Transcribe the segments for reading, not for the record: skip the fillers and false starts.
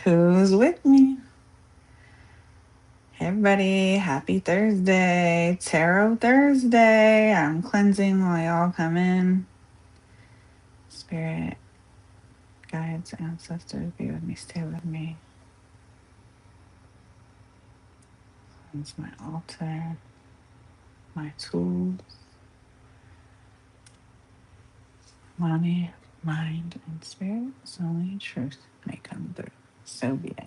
Who's with me? Hey everybody, happy Thursday. Tarot Thursday. I'm cleansing while y'all come in. Spirit, guides, ancestors, be with me, stay with me. Cleanse my altar, my tools, money, mind, and spirit. So only truth may come through. So be it.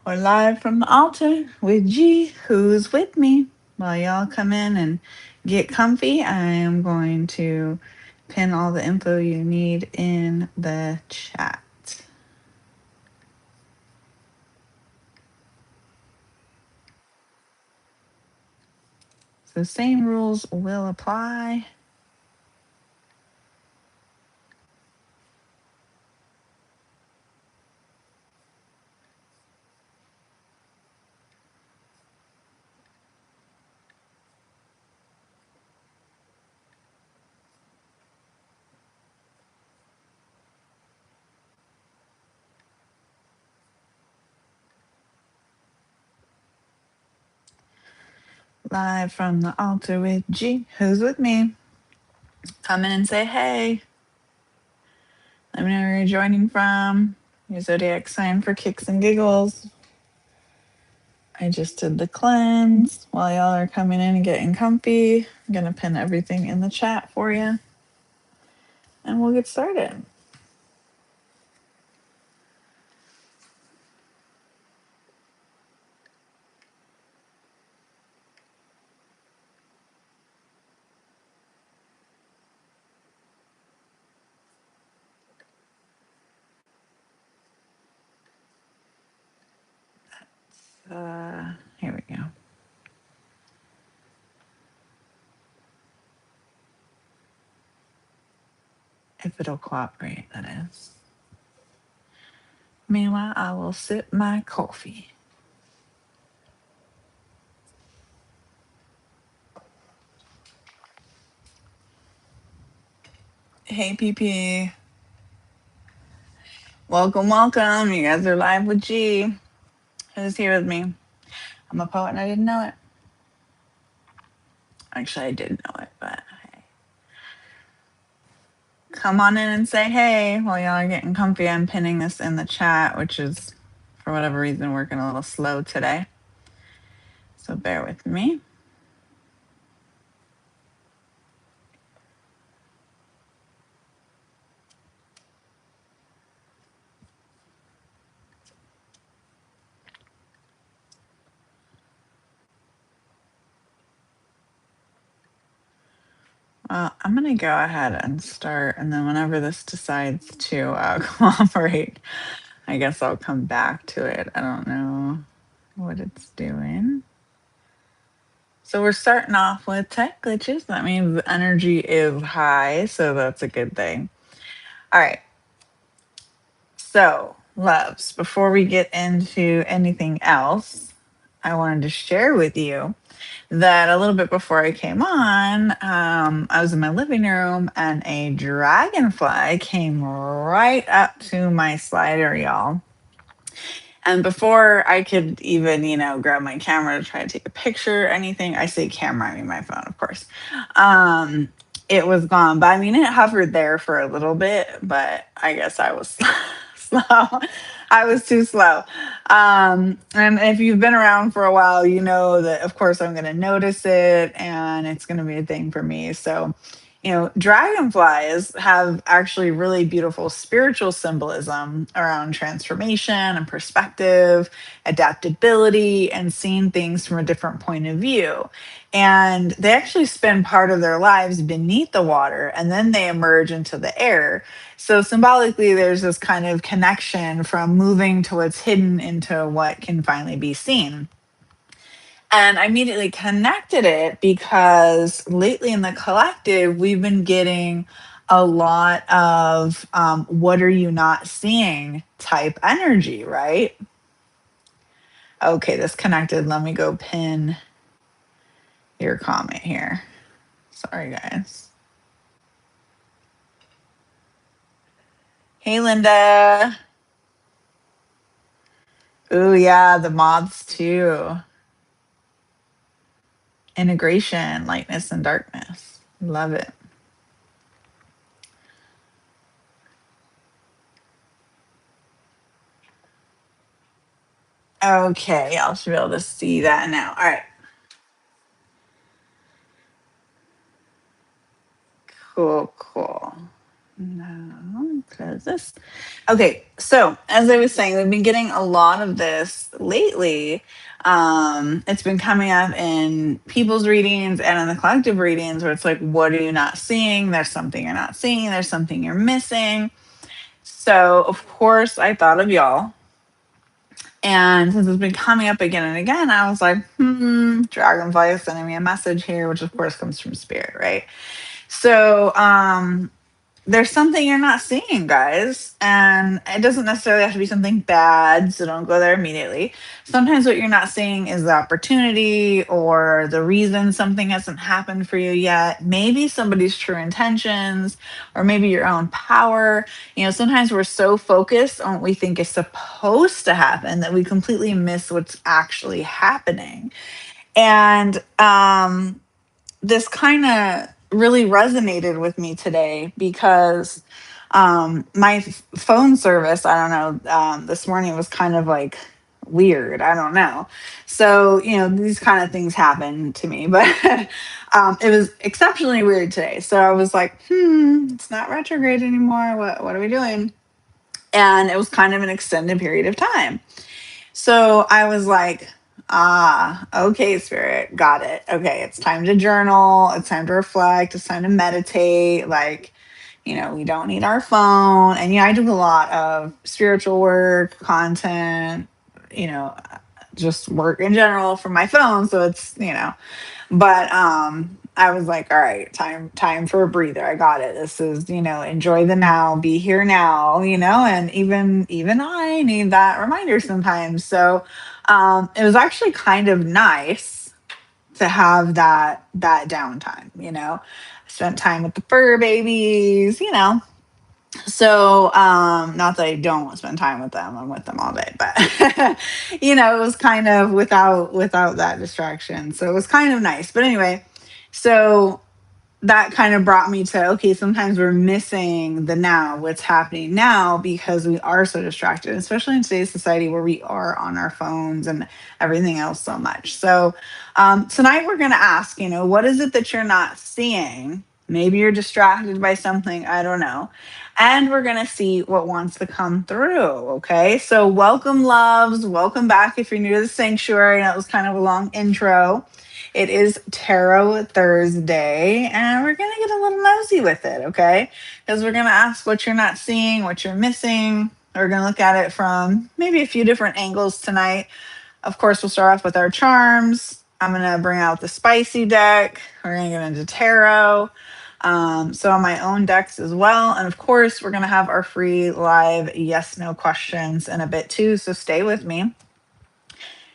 We're live from the altar with G, who's with me. While y'all come in and get comfy, I am going to pin all the info you need in the chat. So same rules will apply. Live from the altar with G, who's with me. Come in and say hey. Let me know where you're joining from. Your zodiac sign for kicks and giggles. I just did the cleanse. While y'all are coming in and getting comfy, I'm going to pin everything in the chat for you. And we'll get started. Here we go. If it'll cooperate, that is. Meanwhile, I will sip my coffee. Hey, PP. Welcome, welcome. You guys are live with G. Who's here with me? I'm a poet and I didn't know it. Actually, I did know it, but hey. Come on in and say hey while y'all are getting comfy. I'm pinning this in the chat, which is, for whatever reason, working a little slow today. So bear with me. I'm going to go ahead and start, and then whenever this decides to cooperate, I guess I'll come back to it. I don't know what it's doing. So we're starting off with tech glitches. That means the energy is high, so that's a good thing. All right. So, loves, before we get into anything else, I wanted to share with you that a little bit before I came on, I was in my living room and a dragonfly came right up to my slider, y'all. And before I could even, grab my camera to try to take a picture or anything, I say camera, I mean my phone, of course. It was gone. But I mean, it hovered there for a little bit, but I guess I was slow. I was too slow. And if you've been around for a while, you know that, of course, I'm going to notice it and it's going to be a thing for me. So, dragonflies have actually really beautiful spiritual symbolism around transformation and perspective, adaptability, and seeing things from a different point of view. And they actually spend part of their lives beneath the water and then they emerge into the air. So symbolically, there's this kind of connection from moving to what's hidden into what can finally be seen. And I immediately connected it because lately in the collective, we've been getting a lot of what are you not seeing type energy, right? Okay, this connected. Let me go pin your comment here. Sorry, guys. Hey, Linda. Ooh, yeah, the moths too. Integration, lightness and darkness. Love it. Okay, I should be able to see that now. All right, cool, cool. No, close this. Okay, so as I was saying, we've been getting a lot of this lately. It's been coming up in people's readings and in the collective readings where it's like, what are you not seeing? There's something you're not seeing, there's something you're missing. So, of course, I thought of y'all. And since it's been coming up again and again, I was like, Dragonfly is sending me a message here, which of course comes from spirit, right? So, there's something you're not seeing, guys. And it doesn't necessarily have to be something bad, so don't go there immediately. Sometimes what you're not seeing is the opportunity or the reason something hasn't happened for you yet. Maybe somebody's true intentions, or maybe your own power. You know, sometimes we're so focused on what we think is supposed to happen that we completely miss what's actually happening. And this kind of really resonated with me today because my phone service, I don't know, this morning was kind of like weird. I don't know. So, you know, these kind of things happen to me, but it was exceptionally weird today. So I was like, it's not retrograde anymore. What are we doing? And it was kind of an extended period of time. So I was like, okay, spirit, got it. Okay, it's time to journal. It's time to reflect. It's time to meditate. Like, you know, we don't need our phone. And yeah, I do a lot of spiritual work, content, you know, just work in general from my phone. So it's, you know, but I was like, all right, time for a breather. I got it. This is, you know, enjoy the now, be here now, you know, and even I need that reminder sometimes. So it was actually kind of nice to have that downtime, you know. I spent time with the fur babies, you know. So not that I don't spend time with them, I'm with them all day, but you know, it was kind of without that distraction. So it was kind of nice. But anyway, so that kind of brought me to, okay, sometimes we're missing the now, what's happening now, because we are so distracted, especially in today's society where we are on our phones and everything else so much. So tonight we're going to ask, you know, what is it that you're not seeing? Maybe you're distracted by something, I don't know. And we're going to see what wants to come through. Okay. So welcome, loves. Welcome back if you're new to the sanctuary. That was kind of a long intro. It is Tarot Thursday, and we're going to get a little nosy with it, okay? Because we're going to ask what you're not seeing, what you're missing. We're going to look at it from maybe a few different angles tonight. Of course, we'll start off with our charms. I'm going to bring out the spicy deck. We're going to get into tarot. So on my own decks as well. And of course, we're going to have our free live yes no questions in a bit too. So stay with me.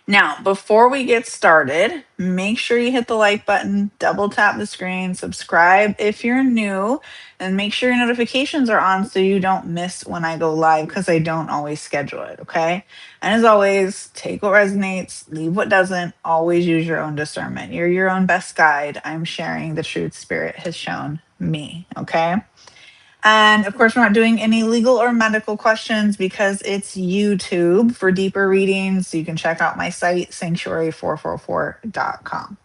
Now, before we get started, make sure you hit the like button, double tap the screen, subscribe if you're new, and make sure your notifications are on so you don't miss when I go live because I don't always schedule it, okay? And as always, take what resonates, leave what doesn't, always use your own discernment. You're your own best guide. I'm sharing the truth spirit has shown me, okay? And of course, we're not doing any legal or medical questions because it's YouTube for deeper readings. So you can check out my site, sanctuary444.com.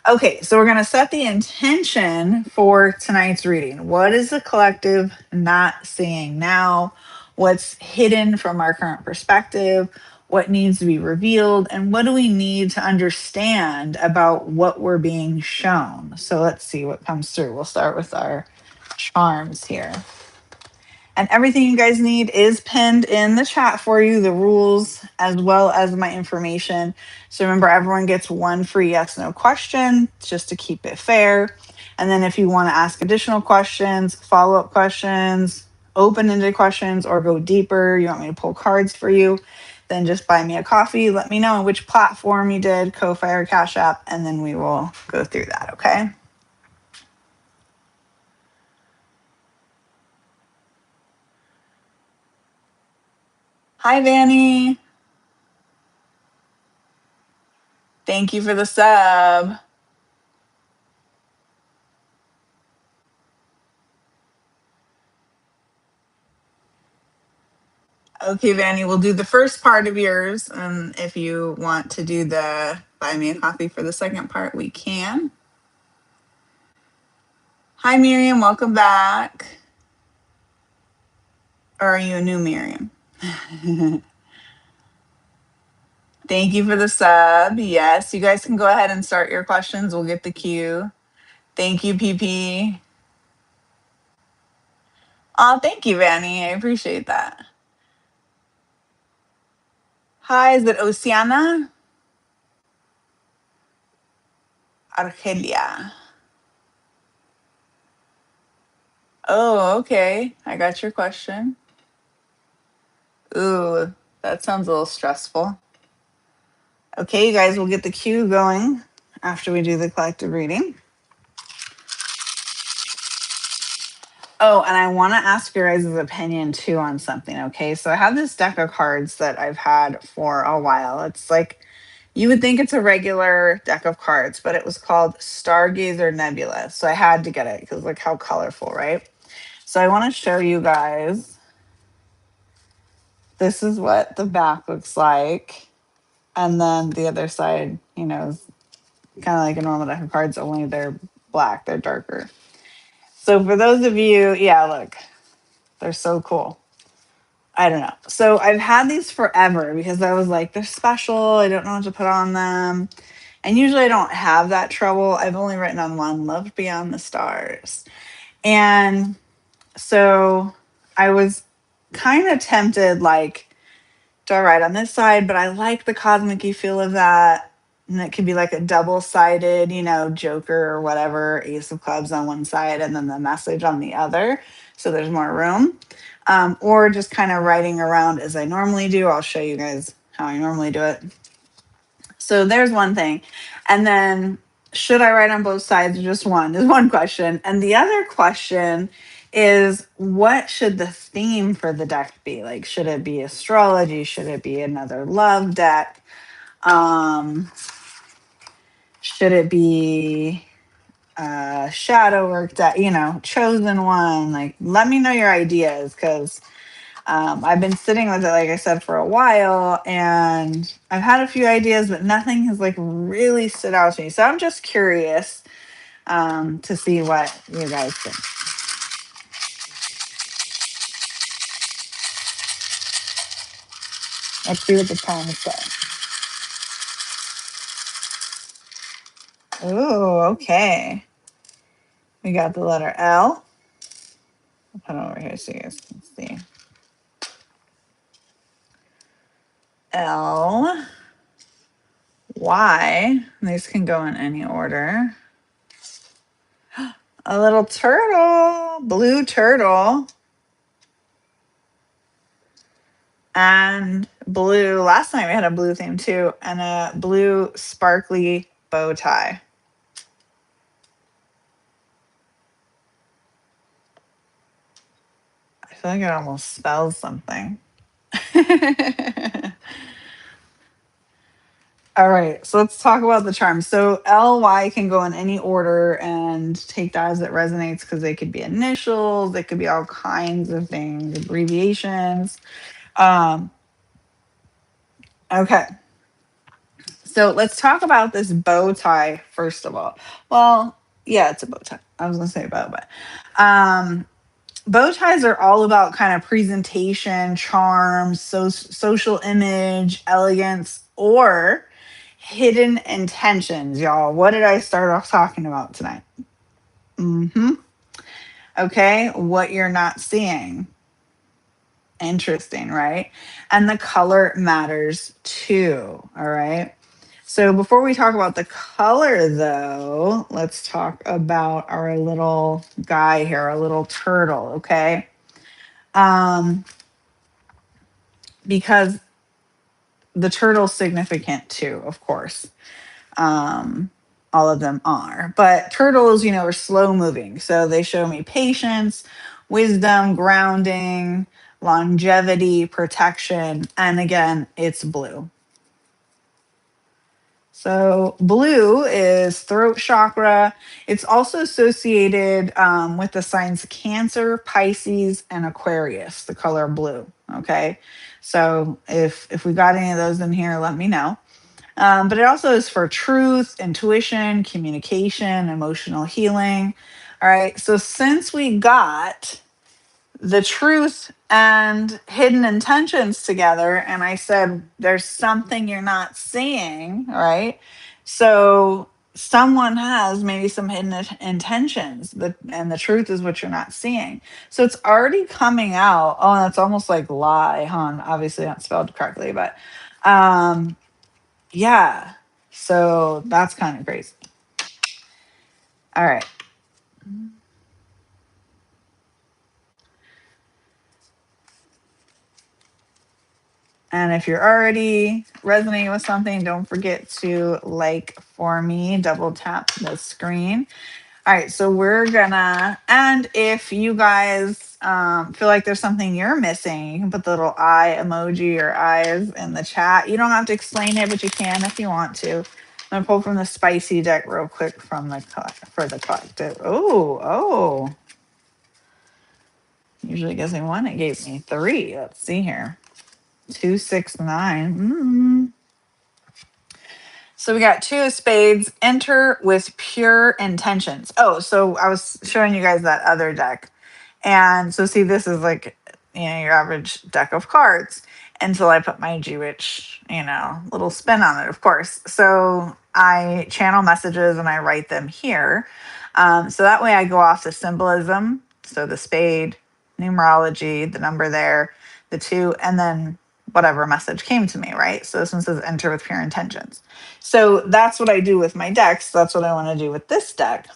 Okay, so we're going to set the intention for tonight's reading. What is the collective not seeing now? What's hidden from our current perspective? What needs to be revealed? And what do we need to understand about what we're being shown? So let's see what comes through. We'll start with our charms here. And everything you guys need is pinned in the chat for you, the rules as well as my information. So remember, everyone gets one free yes no question just to keep it fair. And then if you want to ask additional questions, follow up questions, open ended questions, or go deeper, you want me to pull cards for you, then just buy me a coffee. Let me know on which platform you did, Ko-Fi or Cash App, and then we will go through that, okay? Hi, Vanny. Thank you for the sub. Okay, Vanny, we'll do the first part of yours. And if you want to do the buy me a coffee for the second part, we can. Hi, Miriam. Welcome back. Or are you a new Miriam? Thank you for the sub. Yes, you guys can go ahead and start your questions. We'll get the queue. Thank you, PP. Oh, thank you, Vanny. I appreciate that. Hi, is it Oceana? Argelia. Oh, okay. I got your question. Ooh, that sounds a little stressful. Okay, you guys, we'll get the queue going after we do the collective reading. Oh, and I want to ask your guys' opinion too on something, okay? So I have this deck of cards that I've had for a while. It's like, you would think it's a regular deck of cards, but it was called Stargazer Nebula. So I had to get it because look how colorful, right? So I want to show you guys. This is what the back looks like. And then the other side, is kind of like a normal deck of cards, only they're black, they're darker. So for those of you, yeah, look, they're so cool. I don't know. So I've had these forever because I was like, they're special. I don't know what to put on them. And usually I don't have that trouble. I've only written on one, Love Beyond the Stars. And so I was kind of tempted, like, do I write on this side? But I like the cosmic feel of that. And it could be like a double-sided, Joker or whatever, Ace of Clubs on one side and then the message on the other. So there's more room. Or just kind of writing around as I normally do. I'll show you guys how I normally do it. So there's one thing. And then should I write on both sides or just one is one question. And the other question is what should the theme for the deck be? Like, should it be astrology? Should it be another love deck? Should it be shadow work deck, chosen one? Like, let me know your ideas because I've been sitting with it, like I said, for a while, and I've had a few ideas, but nothing has like really stood out to me. So I'm just curious to see what you guys think. Let's see what the poem says. Ooh, okay. We got the letter L. I'll put it over here so you guys can see. L, Y. These can go in any order. A little turtle, blue turtle. And blue. Last night we had a blue theme too, and a blue sparkly bow tie. I feel like it almost spells something. All right, so let's talk about the charms. So LY can go in any order and take that as it resonates because they could be initials, they could be all kinds of things, abbreviations. Okay, so let's talk about this bow tie first of all. Well, yeah, it's a bow tie. I was gonna say bow, but bow ties are all about kind of presentation, charm, social image, elegance, or hidden intentions, y'all. What did I start off talking about tonight? Okay, what you're not seeing. Interesting, right? And the color matters too, all right? So before we talk about the color though, let's talk about our little guy here, our little turtle, okay? Because the turtle's significant too, of course. All of them are. But turtles, are slow moving. So they show me patience, wisdom, grounding, longevity, protection, and again, it's blue. So, blue is throat chakra. It's also associated with the signs Cancer, Pisces, and Aquarius, the color blue. Okay. So, if we got any of those in here, let me know. But it also is for truth, intuition, communication, emotional healing. All right. So, since we got the truth and hidden intentions together, and I said there's something you're not seeing, right? So someone has maybe some hidden intentions, and the truth is what you're not seeing. So it's already coming out. Oh, that's almost like lie, huh? Obviously not spelled correctly, but um yeah. So that's kind of crazy. All right. And if you're already resonating with something, don't forget to like for me, double tap the screen. All right, so we're gonna, and if you guys feel like there's something you're missing, you can put the little eye emoji or eyes in the chat. You don't have to explain it, but you can if you want to. I'm gonna pull from the spicy deck real quick from the for the collective. Oh, usually gives me one. It gave me three. Let's see here. 269. So we got two of spades, enter with pure intentions. Oh, so I was showing you guys that other deck. And so see, this is like, your average deck of cards until I put my Jewish, little spin on it, of course. So I channel messages and I write them here. So that way I go off the symbolism. So the spade, numerology, the number there, the two, and then whatever message came to me, right? So this one says enter with pure intentions. So that's what I do with my decks. That's what I want to do with this deck.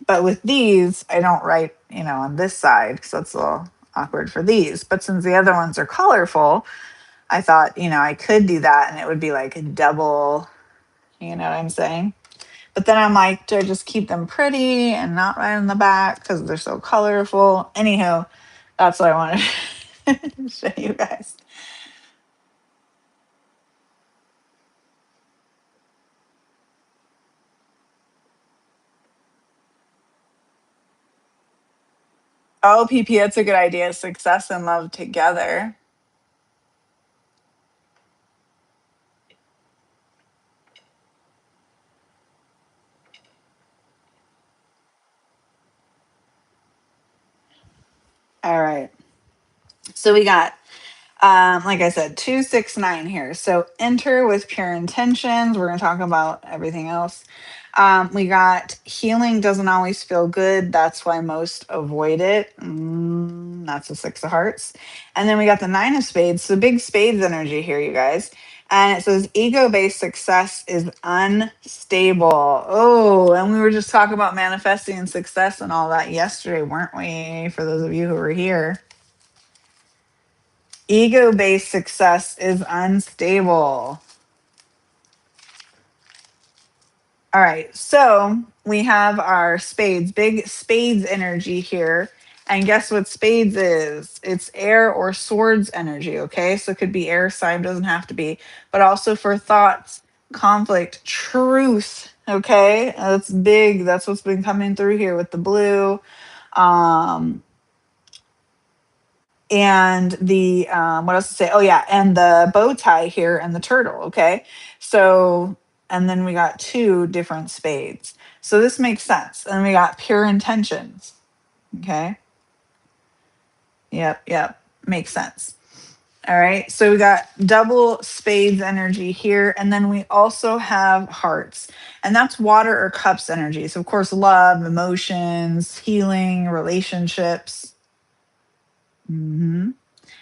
But with these, I don't write, on this side because that's a little awkward for these. But since the other ones are colorful, I thought, I could do that and it would be like a double, you know what I'm saying? But then I'm like, do I just keep them pretty and not write in the back because they're so colorful? Anyhow, that's what I wanted to show you guys. Oh, PP, that's a good idea. Success and love together. All right. So we got, like I said, 269 here. So enter with pure intentions. We're going to talk about everything else. We got healing doesn't always feel good. That's why most avoid it. That's a six of hearts. And then we got the nine of spades. So big spades energy here, you guys. And it says ego based success is unstable. Oh, and we were just talking about manifesting and success and all that yesterday, weren't we? For those of you who were here. Ego based success is unstable. All right. So we have our spades, big spades energy here. And guess what spades is? It's air or swords energy. Okay. So it could be air sign, doesn't have to be, but also for thoughts, conflict, truth. Okay. That's big. That's what's been coming through here with the blue. Um, and the what else to say, oh yeah, and the bow tie here and the turtle. Okay, so and then we got two different spades, so this makes sense. And we got pure intentions. Okay, yep, makes sense. All right, so we got double spades energy here, and then we also have hearts, and that's water or cups energy. So of course love, emotions, healing, relationships.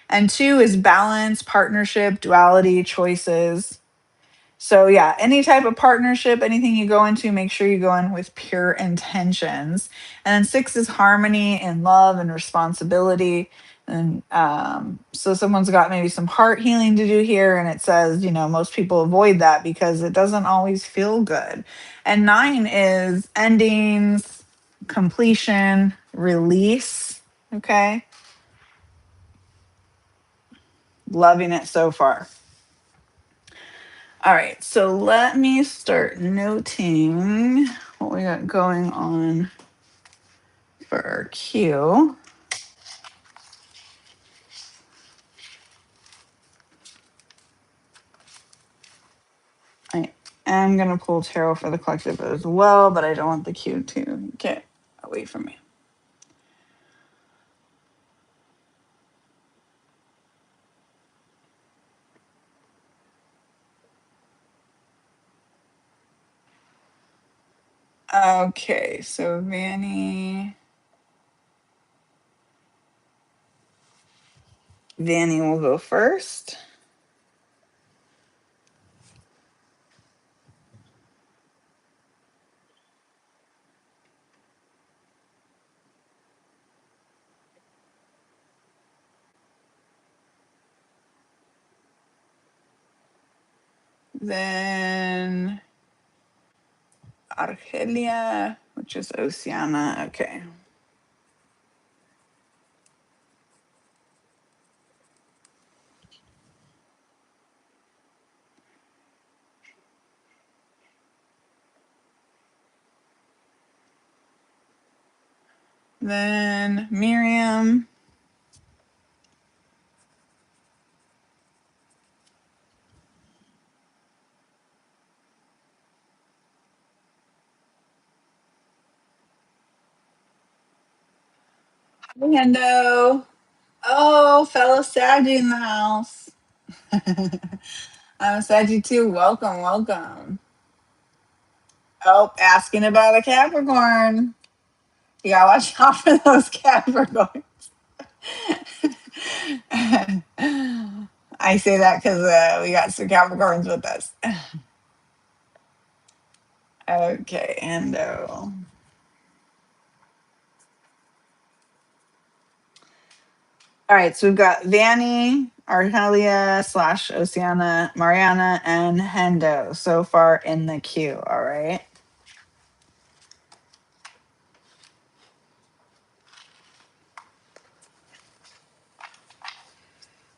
And two is balance, partnership, duality, choices. So, yeah, any type of partnership, anything you go into, make sure you go in with pure intentions. And then six is harmony and love and responsibility. And so, someone's got maybe some heart healing to do here. And it says, most people avoid that because it doesn't always feel good. And nine is endings, completion, release. Okay. Loving it so far. All right, so let me start noting what we got going on for our cue. I am going to pull tarot for the collective as well, but I don't want the cue to get away from me. Okay, so Vanny will go first. Then Argelia, which is Oceana. Okay. Then Miriam. Hendo. Oh, fellow Saggy in the house. I'm Saggy too. Welcome, welcome. Oh, asking about a Capricorn. You gotta watch out for those Capricorns. I say that because we got some Capricorns with us. Okay, Endo. All right, so we've got Vanny, Argelia slash Oceana, Mariana, and Hendo so far in the queue. All right.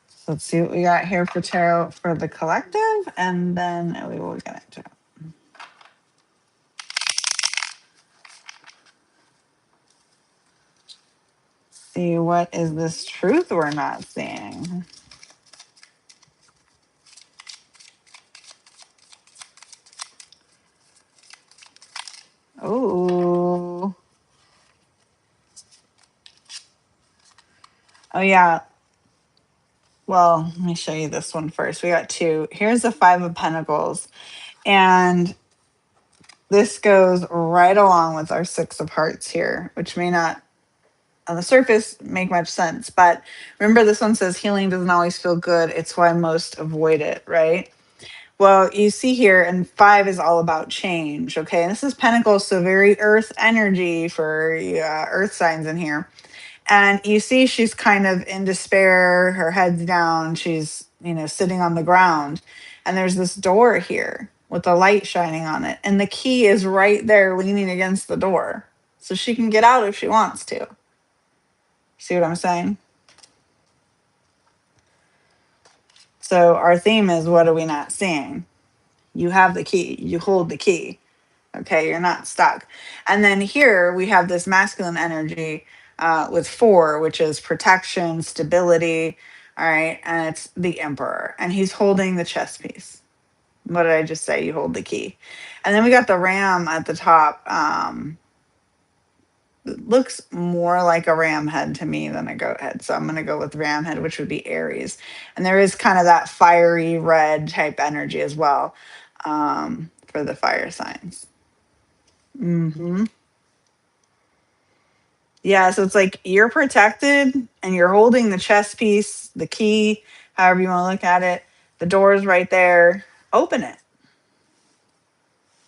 So let's see what we got here for tarot for the collective, and then we will get into it. See, what is this truth we're not seeing? Oh. Oh, yeah. Well, let me show you this one first. We got two. Here's the Five of Pentacles. And this goes right along with our Six of Hearts here, which may not on the surface make much sense. But remember, this one says healing doesn't always feel good. It's why most avoid it, right? Well, you see here, and five is all about change. Okay. And this is Pentacles, so very earth energy for earth signs in here. And you see, she's kind of in despair, her head's down, she's, sitting on the ground. And there's this door here with the light shining on it. And the key is right there leaning against the door. So she can get out if she wants to. See what I'm saying? So our theme is, what are we not seeing? You have the key, you hold the key. Okay, you're not stuck. And then here we have this masculine energy with four, which is protection, stability. All right, and it's the emperor, and he's holding the chess piece. What did I just say? You hold the key. And then we got the ram at the top. It looks more like a ram head to me than a goat head. So I'm going to go with ram head, which would be Aries. And there is kind of that fiery red type energy as well for the fire signs. Hmm. Yeah, so it's like you're protected and you're holding the chess piece, the key, however you want to look at it. The door's right there. Open it.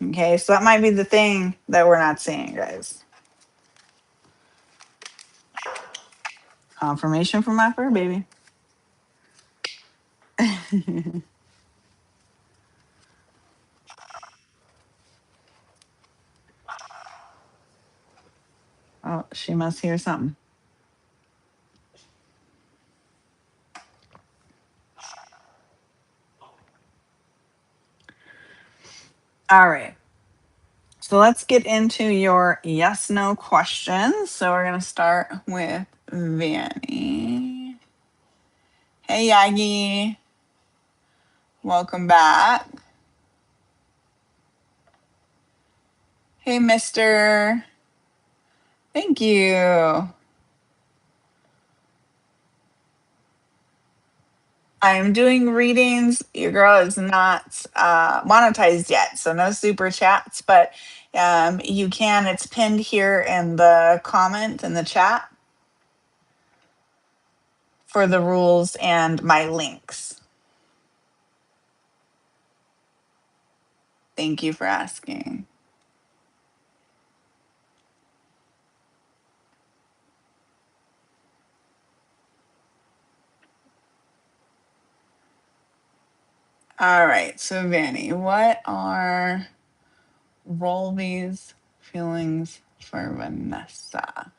Okay, so that might be the thing that we're not seeing, guys. Confirmation from my fur baby. Oh, she must hear something. All right. So let's get into your yes no questions. So we're going to start with Vanny. Hey, Yagi. Welcome back. Hey, mister. Thank you. I'm doing readings. Your girl is not monetized yet, so no super chats, but you can. It's pinned here in the comment in the chat for the rules and my links. Thank you for asking. All right, so Vanny, what are Rolby's feelings for Vanessa?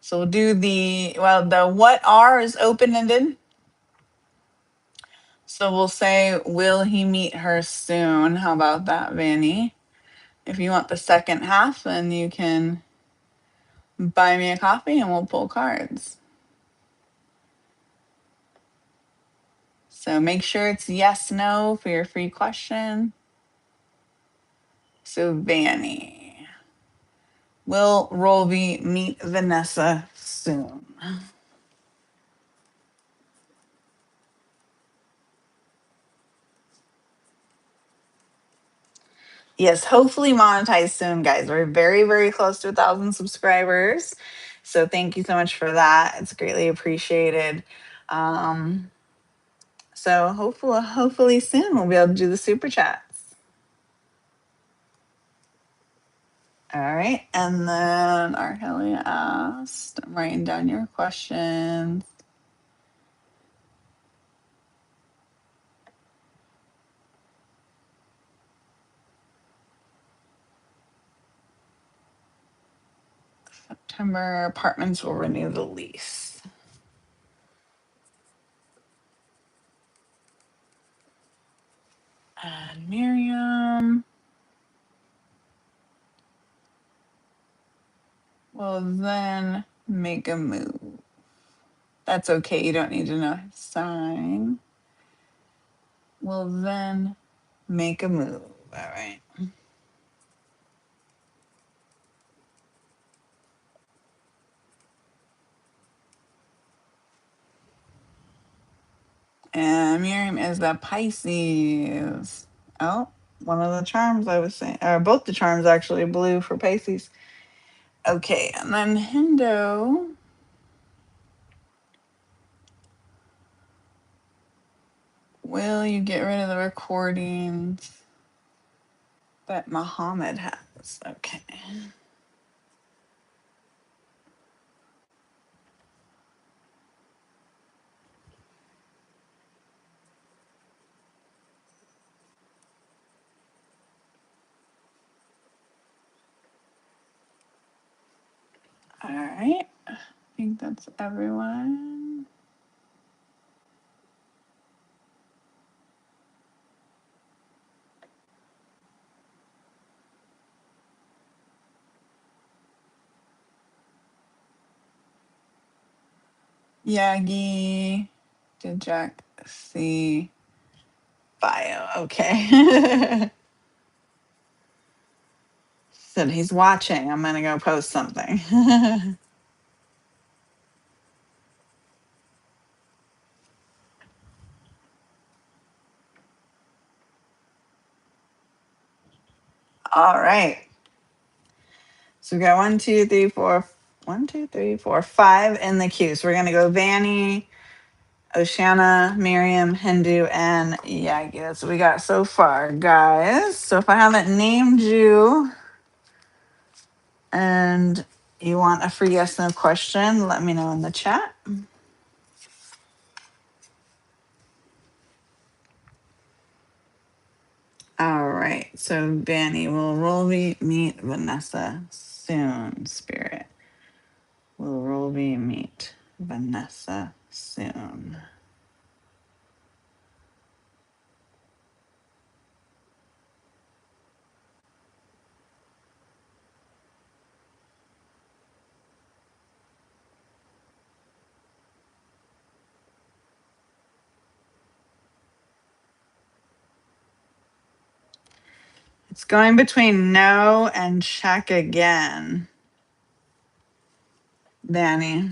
So we'll do the what are is open ended. So we'll say, will he meet her soon? How about that, Vanny? If you want the second half, then you can buy me a coffee and we'll pull cards. So make sure it's yes, no for your free question. So Vanny, will Rolby meet Vanessa soon? Yes, hopefully monetize soon, guys. We're very, very close to 1,000 subscribers. So thank you so much for that. It's greatly appreciated. So hopefully soon we'll be able to do the super chats. All right. And then Arhelia asked, I'm writing down your questions. September apartments will renew the lease. And Miriam will then make a move. That's okay. You don't need to know his sign. Will then make a move. All right. And Miriam is the Pisces. Oh, one of the charms I was saying, or both the charms actually, blue for Pisces. Okay, and then Hindo. Will you get rid of the recordings that Muhammad has? Okay. All right. I think that's everyone. Yagi. Did Jack see bio? Okay. Said he's watching. I'm going to go post something. All right. So we got 5 in the queue. So we're going to go Vanny, Oshana, Miriam, Hindu, and Yagi. That's what we got so far, guys. So if I haven't named you and you want a free yes no question, let me know in the chat. All right. So Vanny, will Rolby meet Vanessa soon, Spirit? Will Rolby meet Vanessa soon? It's going between no and check again, Danny.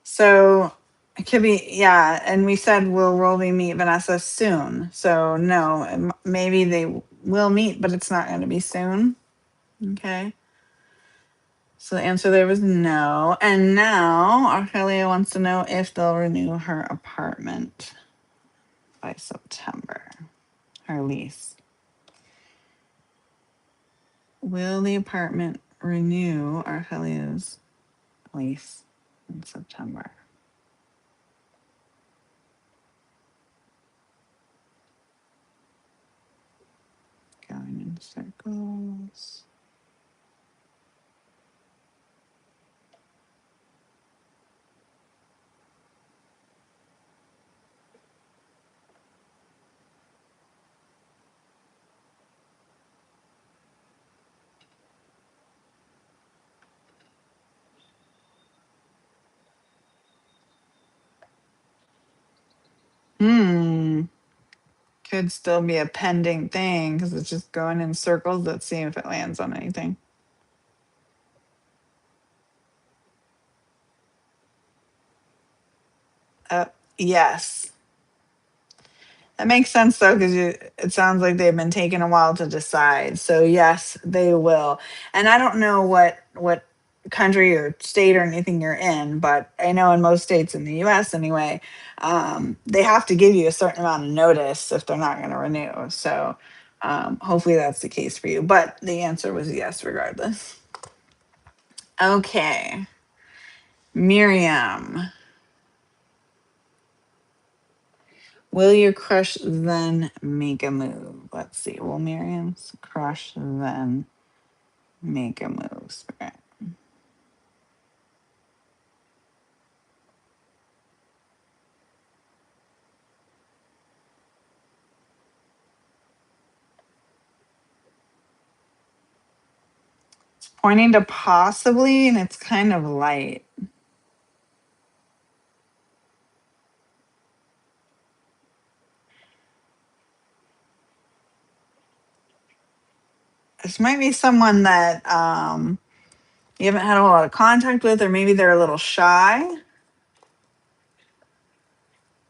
So it could be, yeah. And we said will Roly meet Vanessa soon? So no, maybe they will meet, but it's not going to be soon. Okay. So the answer there was no. And now Arkelia wants to know if they'll renew her apartment by September, her lease. Will the apartment renew Archelia's lease in September? Going in circles. Hmm. Could still be a pending thing because it's just going in circles. Let's see if it lands on anything. Yes. That makes sense though, because it sounds like they've been taking a while to decide. So yes, they will. And I don't know what country or state or anything you're in, but I know in most states in the U.S. anyway, they have to give you a certain amount of notice if they're not going to renew. So hopefully that's the case for you. But the answer was yes, regardless. Okay, Miriam. Will your crush then make a move? Let's see. Will Miriam's crush then make a move, Spirit? It's pointing to possibly, and it's kind of light. This might be someone that you haven't had a lot of contact with, or maybe they're a little shy.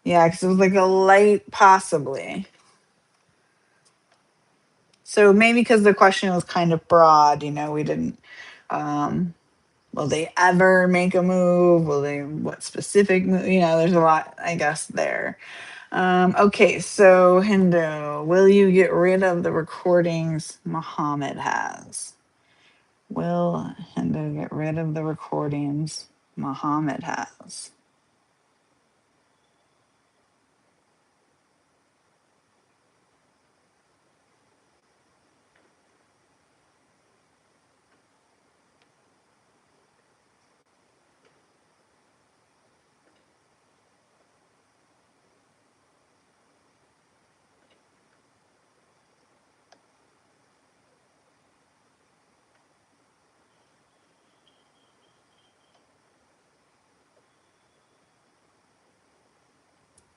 Yeah, because it was like a light possibly. So maybe because the question was kind of broad, we didn't. Will they ever make a move? Will they? What specific move? There's a lot, I guess, there. Okay, so Hindu, will you get rid of the recordings Muhammad has? Will Hindu get rid of the recordings Muhammad has?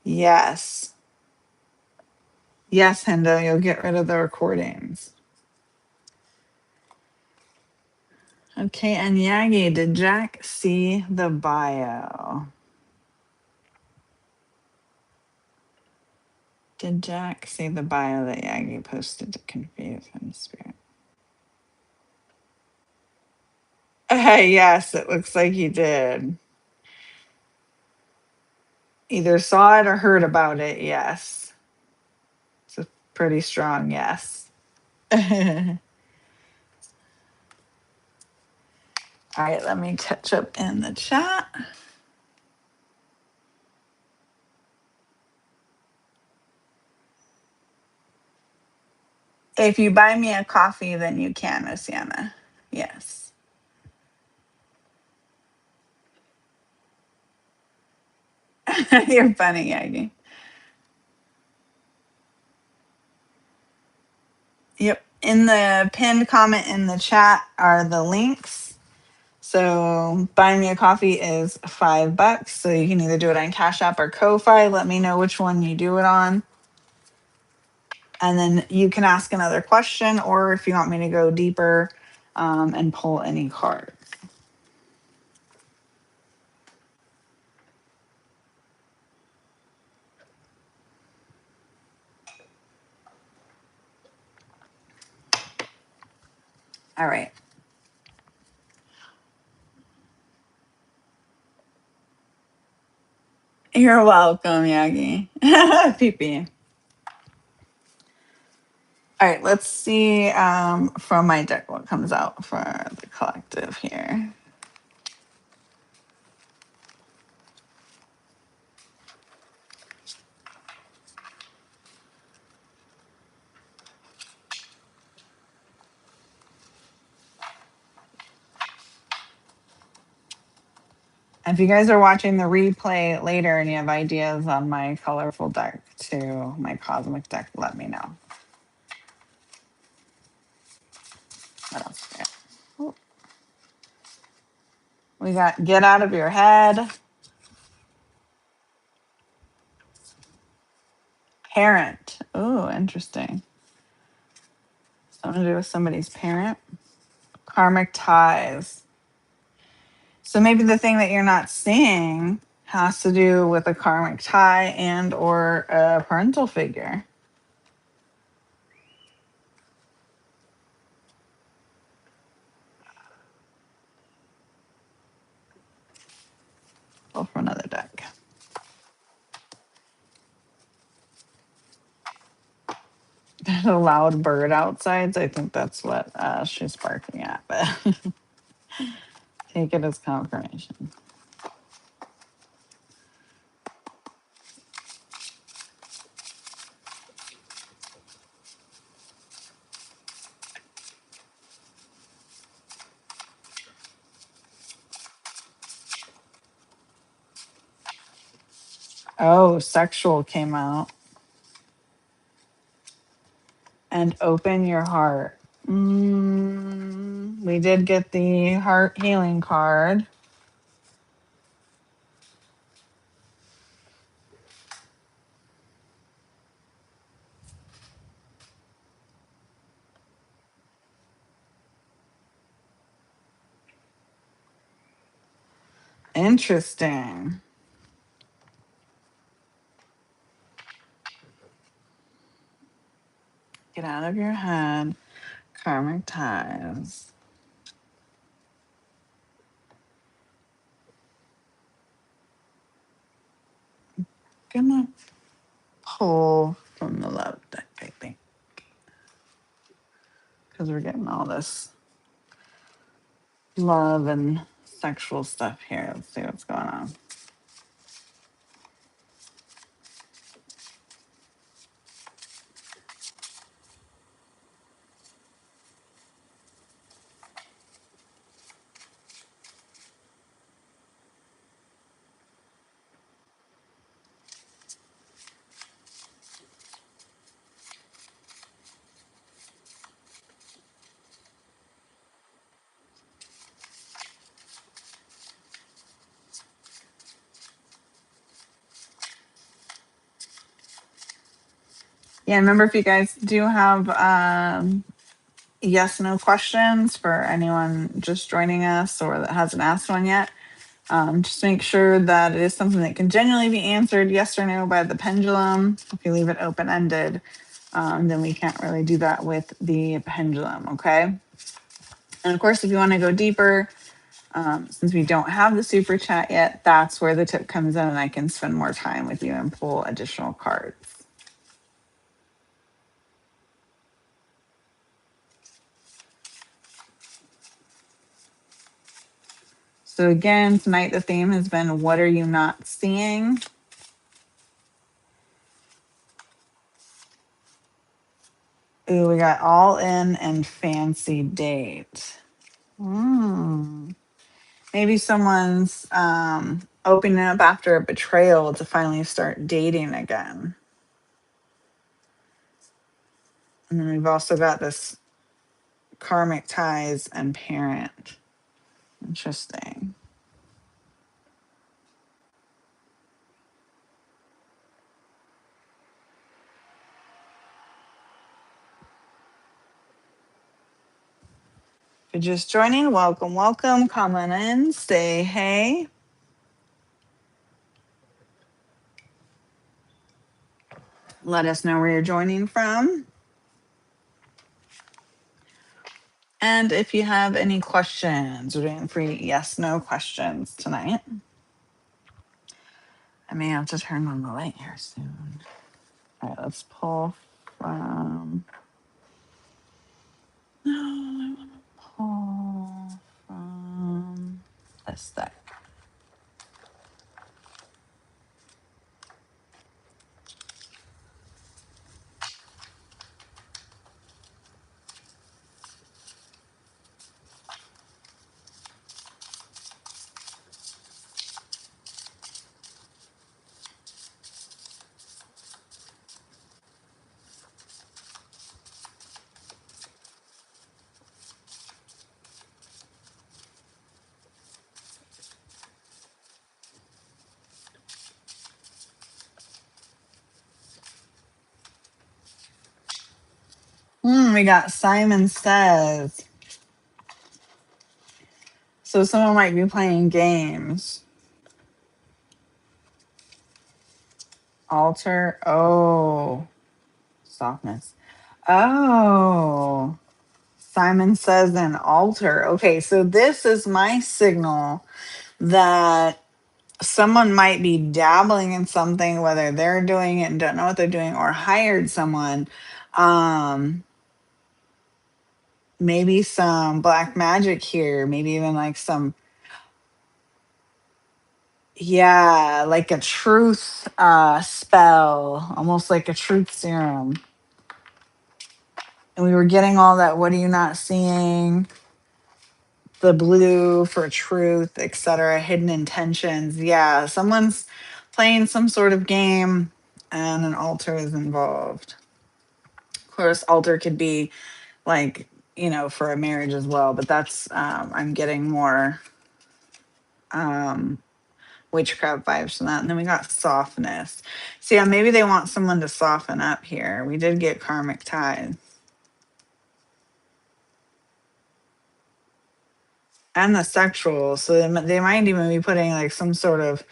Yes. Yes, Hindu, you'll get rid of the recordings. Okay, and Yagi, did Jack see the bio? Did Jack see the bio that Yagi posted to confuse him, Spirit? Yes, it looks like he did. Either saw it or heard about it, yes. It's a pretty strong yes. All right, let me catch up in the chat. If you buy me a coffee, then you can, Oceana. Yes. You're funny, Yagi. Yep. In the pinned comment in the chat are the links. So buying me a coffee is $5. So you can either do it on Cash App or Ko-Fi. Let me know which one you do it on. And then you can ask another question, or if you want me to go deeper and pull any card. All right. You're welcome, Yagi. Pee. All right, let's see from my deck what comes out for the collective here. If you guys are watching the replay later and you have ideas on my colorful deck to my cosmic deck, let me know. What else we got? Ooh, we got Get Out of Your Head, Parent. Oh, interesting. Something to do with somebody's parent. Karmic Ties. So maybe the thing that you're not seeing has to do with a karmic tie and or a parental figure. Go for another deck. There's a loud bird outside, so I think that's what she's barking at, but take it as confirmation. Oh, sexual came out. And open your heart. We did get the heart healing card. Interesting. Get out of your head. Karmic ties. Gonna pull from the love deck, I think. Because we're getting all this love and sexual stuff here. Let's see what's going on. Yeah, remember if you guys do have yes no questions for anyone just joining us or that hasn't asked one yet, just make sure that it is something that can genuinely be answered yes or no by the pendulum. If you leave it open ended, then we can't really do that with the pendulum, okay? And of course, if you want to go deeper, since we don't have the super chat yet, that's where the tip comes in and I can spend more time with you and pull additional cards. So again, tonight the theme has been, what are you not seeing? Ooh, we got all in and fancy date. Maybe someone's opening up after a betrayal to finally start dating again. And then we've also got this karmic ties and parent. Interesting. you're just joining, welcome, welcome. Come on in, say hey. Let us know where you're joining from. And if you have any questions, we're doing free yes, no questions tonight. I may have to turn on the light here soon. All right, let's pull from. No, I want to pull from this deck. We got Simon Says. So someone might be playing games. Alter. Oh, softness. Oh, Simon Says an altar. Okay, so this is my signal that someone might be dabbling in something, whether they're doing it and don't know what they're doing, or hired someone. Um, Maybe some black magic here, maybe even like some, yeah, like a truth spell, almost like a truth serum. And we were getting all that, what are you not seeing? The blue for truth, etc., hidden intentions. Yeah, someone's playing some sort of game and an altar is involved. Of course, altar could be like, for a marriage as well, but that's, I'm getting more um, witchcraft vibes from that. And then we got softness. So yeah, maybe they want someone to soften up here. We did get karmic ties. And the sexual. So they might even be putting like some sort of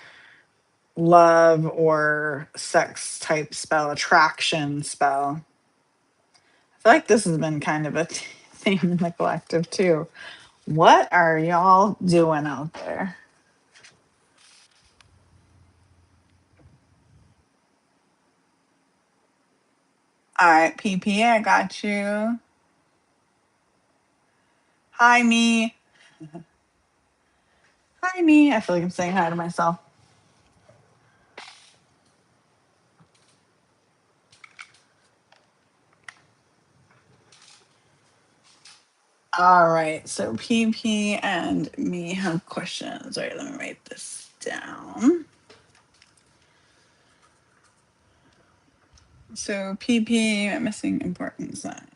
love or sex type spell, attraction spell. I feel like this has been kind of a theme in the collective too. What are y'all doing out there? All right, PP, I got you. Hi, me. Hi, me. I feel like I'm saying hi to myself. All right, so PP and me have questions. All right, let me write this down. So PP, missing important sign.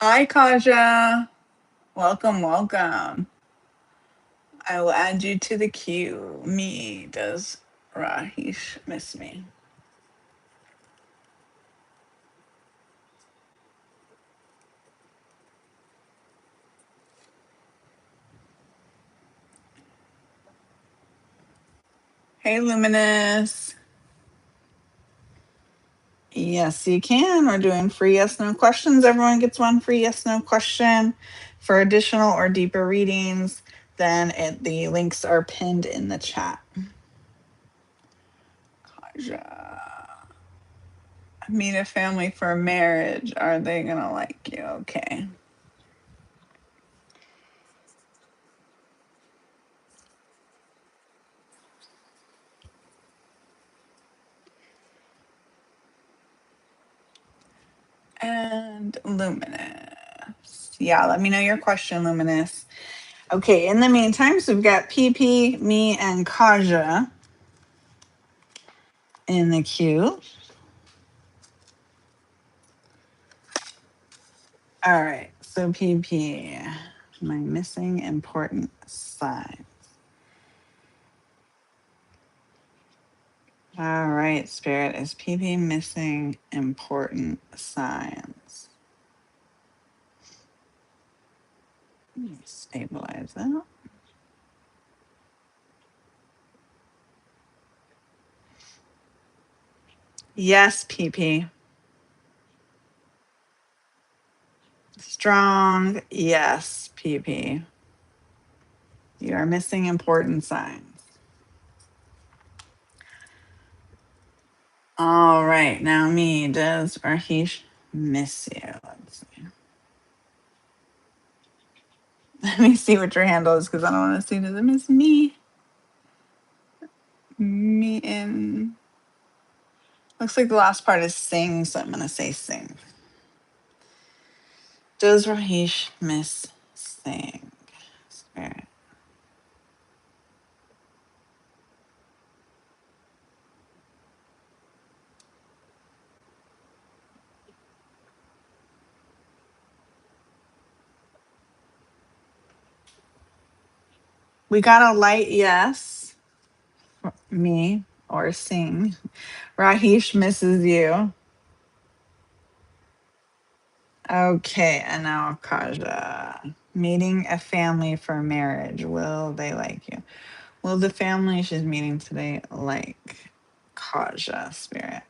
Hi, Kaja. Welcome, welcome. I will add you to the queue. Me, does Rahish miss me? Hey, Luminous. Yes, you can. We're doing free yes no questions. Everyone gets one free yes no question. For additional or deeper readings, then the links are pinned in the chat. Kaja. Meet a family for marriage. Are they going to like you? Okay. And Luminous. Yeah, let me know your question, Luminous. Okay, in the meantime, so we've got PP, me, and Kaja in the queue. All right, so PP. Am I missing important signs? All right, Spirit. Is PP missing important signs? Let me stabilize that. Yes, PP. Strong. Yes, PP. You are missing important signs. All right, now me. Does Rahish miss you? Let's see. Let me see what your handle is because I don't want to see. Does it miss me? Me in. Looks like the last part is sing, so I'm going to say sing. Does Rahish miss sing? Spirit. We got a light yes. Me or sing. Rahish misses you. Okay, and now Kaja. Meeting a family for marriage. Will they like you? Will the family she's meeting today like Kaja, Spirit?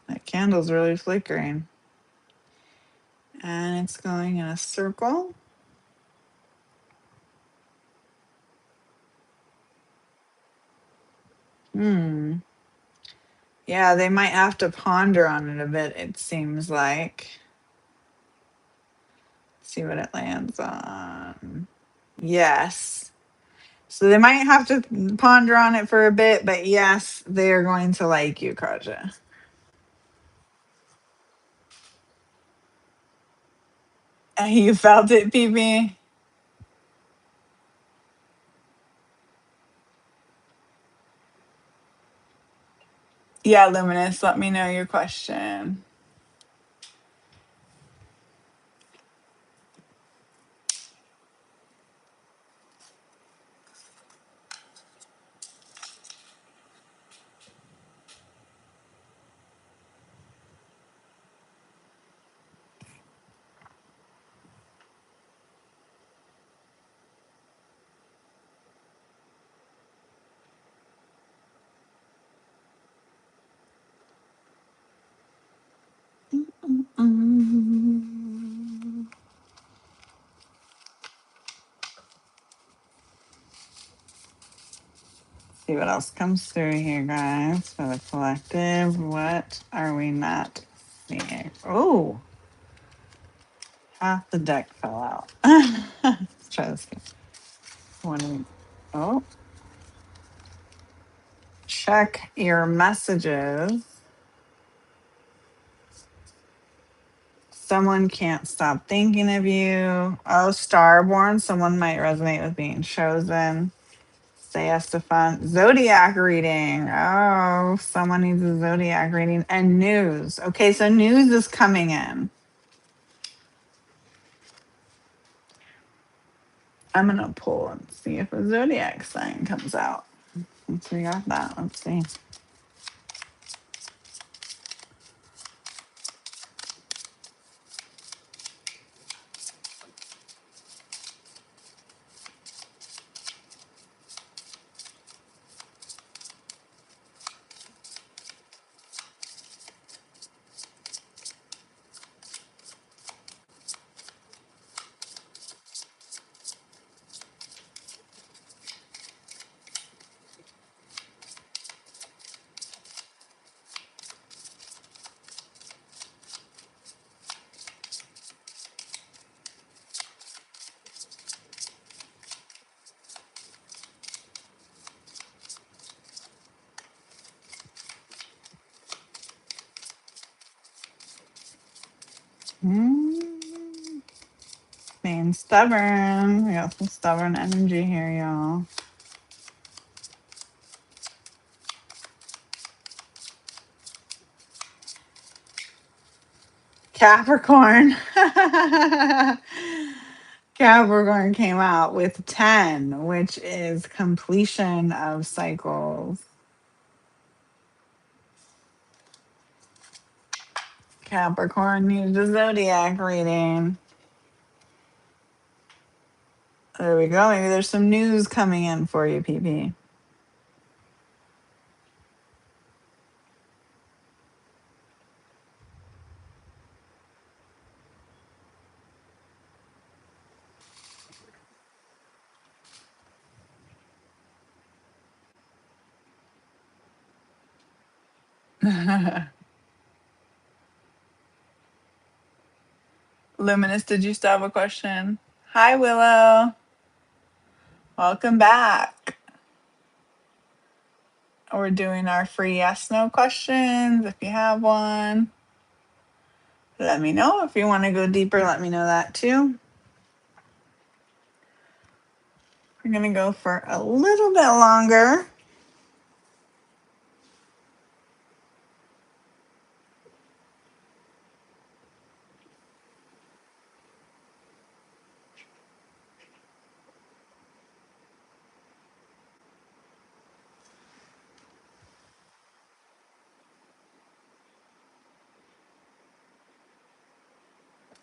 That candle's really flickering. And it's going in a circle. Hmm. Yeah, they might have to ponder on it a bit, it seems like. See what it lands on. Yes. So they might have to ponder on it for a bit, but yes, they are going to like you, Kaja. You felt it, PB? Yeah, Luminous, let me know your question. Mm. See what else comes through here, guys, for the collective. What are we not seeing? Oh, half the deck fell out. Let's try this again. What do we? Oh, check your messages. Someone can't stop thinking of you. Oh, Starborn. Someone might resonate with being chosen. Say yes to fun. Zodiac reading. Oh, someone needs a zodiac reading. And news. Okay, so news is coming in. I'm going to pull and see if a zodiac sign comes out. Once we got that, let's see. Hmm. Being stubborn. We got some stubborn energy here, y'all. Capricorn. Capricorn came out with 10, which is completion of cycles. Capricorn needs a zodiac reading. There we go. Maybe there's some news coming in for you, PP. Luminous, did you still have a question? Hi, Willow. Welcome back. We're doing our free yes no questions. If you have one, let me know. If you want to go deeper, let me know that too. We're going to go for a little bit longer.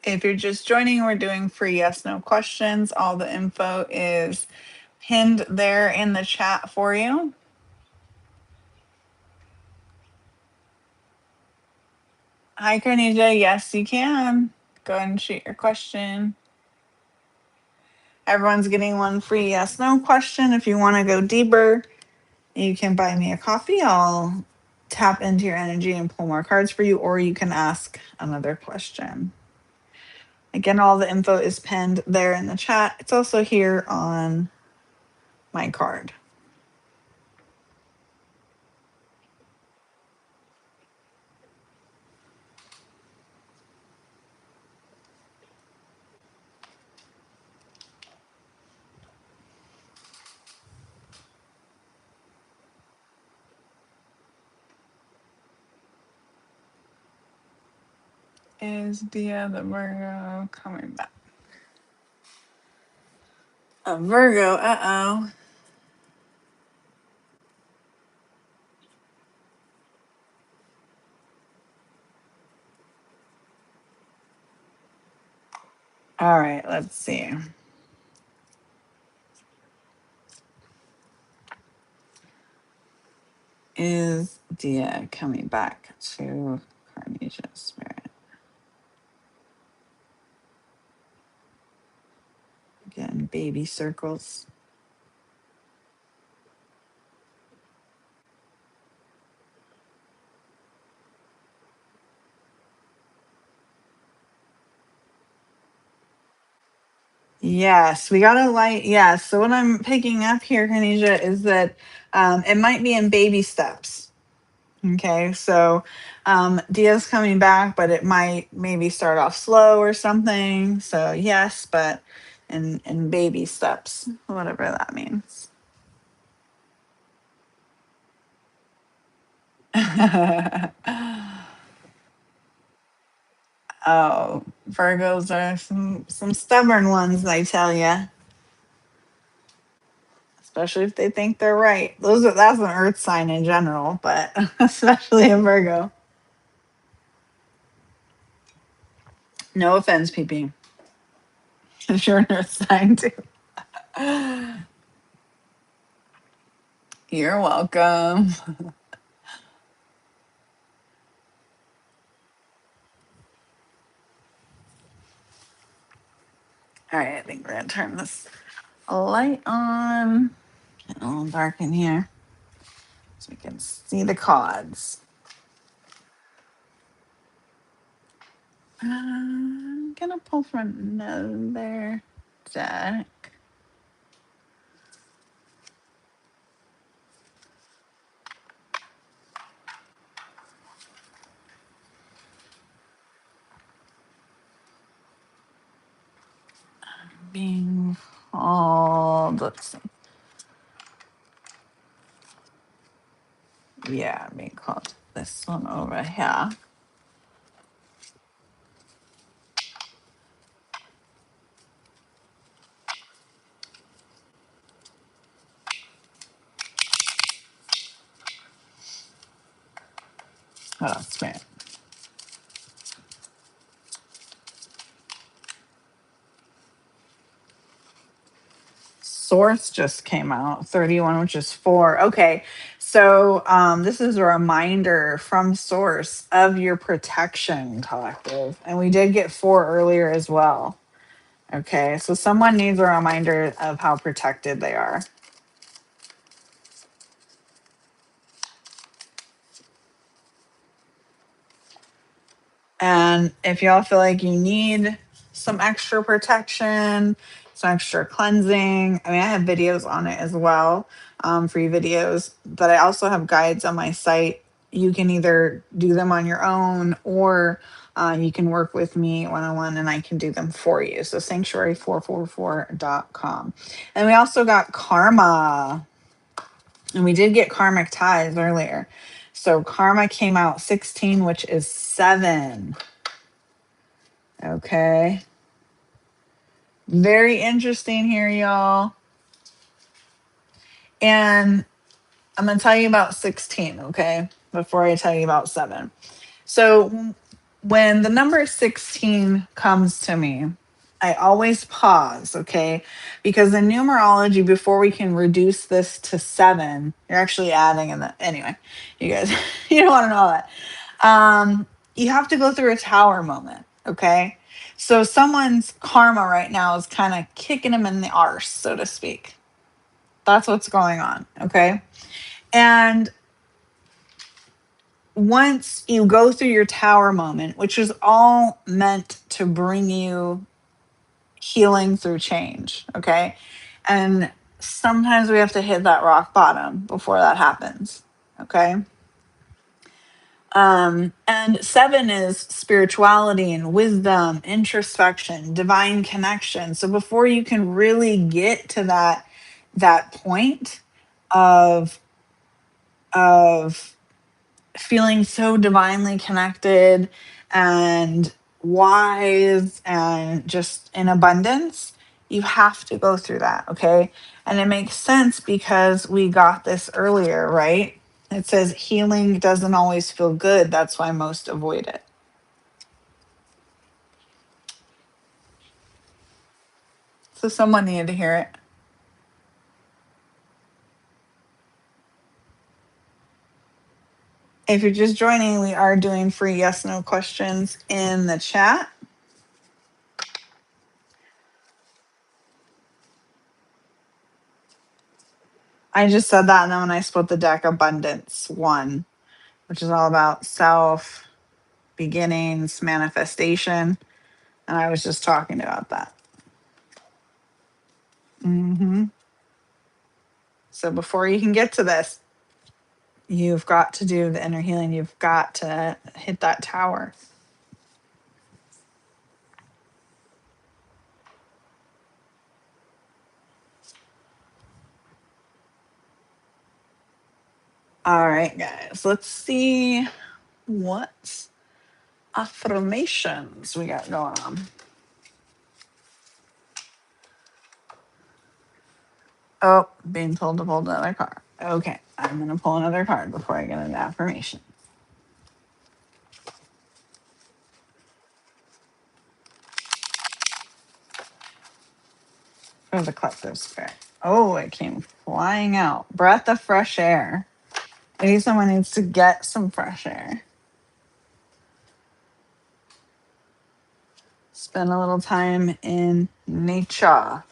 If you're just joining, we're doing free yes no questions. All the info is pinned there in the chat for you. Hi, Cornelia. Yes, you can. Go ahead and shoot your question. Everyone's getting one free yes no question. If you want to go deeper, you can buy me a coffee. I'll tap into your energy and pull more cards for you, or you can ask another question. Again, all the info is pinned there in the chat. It's also here on my card. Is Dia the Virgo coming back? A Virgo, uh-oh. All right, let's see. Is Dia coming back to Carnesian Spirit? Again, baby circles. Yes, we got a light. Yes. So what I'm picking up here, Kanisha, is that it might be in baby steps. Okay. So Dia's coming back, but it might maybe start off slow or something. So yes, but in baby steps, whatever that means. Oh, Virgos are some stubborn ones, I tell you. Especially if they think they're right. That's an earth sign in general, but especially a Virgo. No offense, PP. If you're an earth sign too. You're welcome. All right, I think we're gonna turn this light on. Getting a little dark in here, so we can see the cards. I'm gonna pull from another deck. Being called, let's see. Yeah, being called this one over here. Oh, sweet. Source just came out, 31, which is 4. Okay. So this is a reminder from Source of your protection collective. And we did get 4 earlier as well. Okay. So someone needs a reminder of how protected they are. And if y'all feel like you need some extra protection, some extra cleansing, I mean, I have videos on it as well, free videos, but I also have guides on my site. You can either do them on your own or you can work with me one on one and I can do them for you. So sanctuary444.com. And we also got karma. And we did get karmic ties earlier. So karma came out 16, which is 7. Okay. Very interesting here, y'all. And I'm going to tell you about 16, okay? Before I tell you about 7. So when the number 16 comes to me, I always pause, okay? Because in numerology, before we can reduce this to 7, you're actually adding in the anyway, you guys, you don't want to know that. You have to go through a tower moment, okay? So someone's karma right now is kind of kicking them in the arse, so to speak. That's what's going on, okay? And once you go through your tower moment, which is all meant to bring you healing through change, okay? And sometimes we have to hit that rock bottom before that happens, okay? And 7 is spirituality and wisdom, introspection, divine connection. So before you can really get to that point of of feeling so divinely connected and wise and just in abundance, you have to go through that, okay? And it makes sense because we got this earlier, right? It says healing doesn't always feel good. That's why most avoid it. So someone needed to hear it. If you're just joining, we are doing free yes no questions in the chat. I just said that, and then when I split the deck, abundance 1, which is all about self, beginnings, manifestation. And I was just talking about that. So before you can get to this, you've got to do the inner healing. You've got to hit that tower. All right, guys, let's see what affirmations we got going on. Oh, being told to pull another card. Okay, I'm going to pull another card before I get into affirmation. For the collective spirit. Oh, it came flying out. Breath of fresh air. Maybe someone needs to get some fresh air. Spend a little time in nature.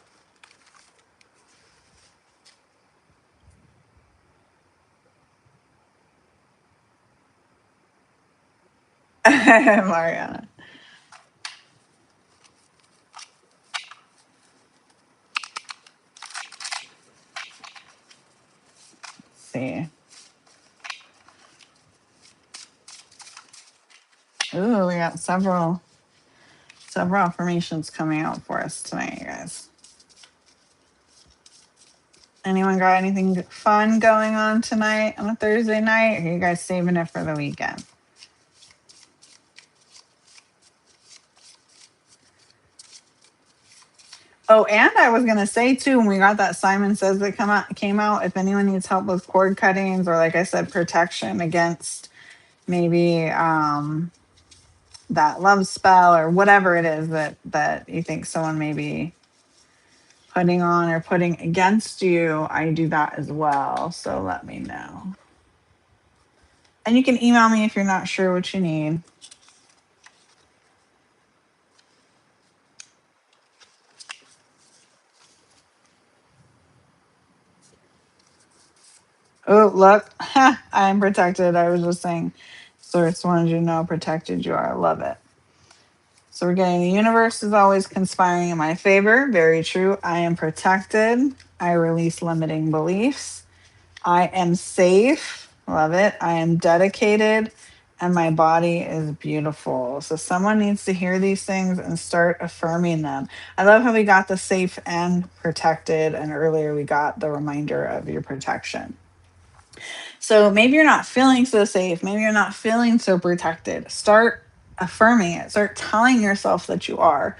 Mariana. Let's see. Ooh, we got several affirmations coming out for us tonight, you guys. Anyone got anything fun going on tonight on a Thursday night? Or are you guys saving it for the weekend? Oh, and I was gonna say too, when we got that Simon Says that came out, if anyone needs help with cord cuttings or like I said, protection against maybe that love spell or whatever it is that you think someone may be putting on or putting against you, I do that as well. So let me know. And you can email me if you're not sure what you need. Oh, look, I'm protected. I was just saying, Source wanted you to know how protected you are. I love it. So we're getting the universe is always conspiring in my favor. Very true. I am protected. I release limiting beliefs. I am safe. Love it. I am dedicated. And my body is beautiful. So someone needs to hear these things and start affirming them. I love how we got the safe and protected. And earlier we got the reminder of your protection. So maybe you're not feeling so safe. Maybe you're not feeling so protected. Start affirming it. Start telling yourself that you are.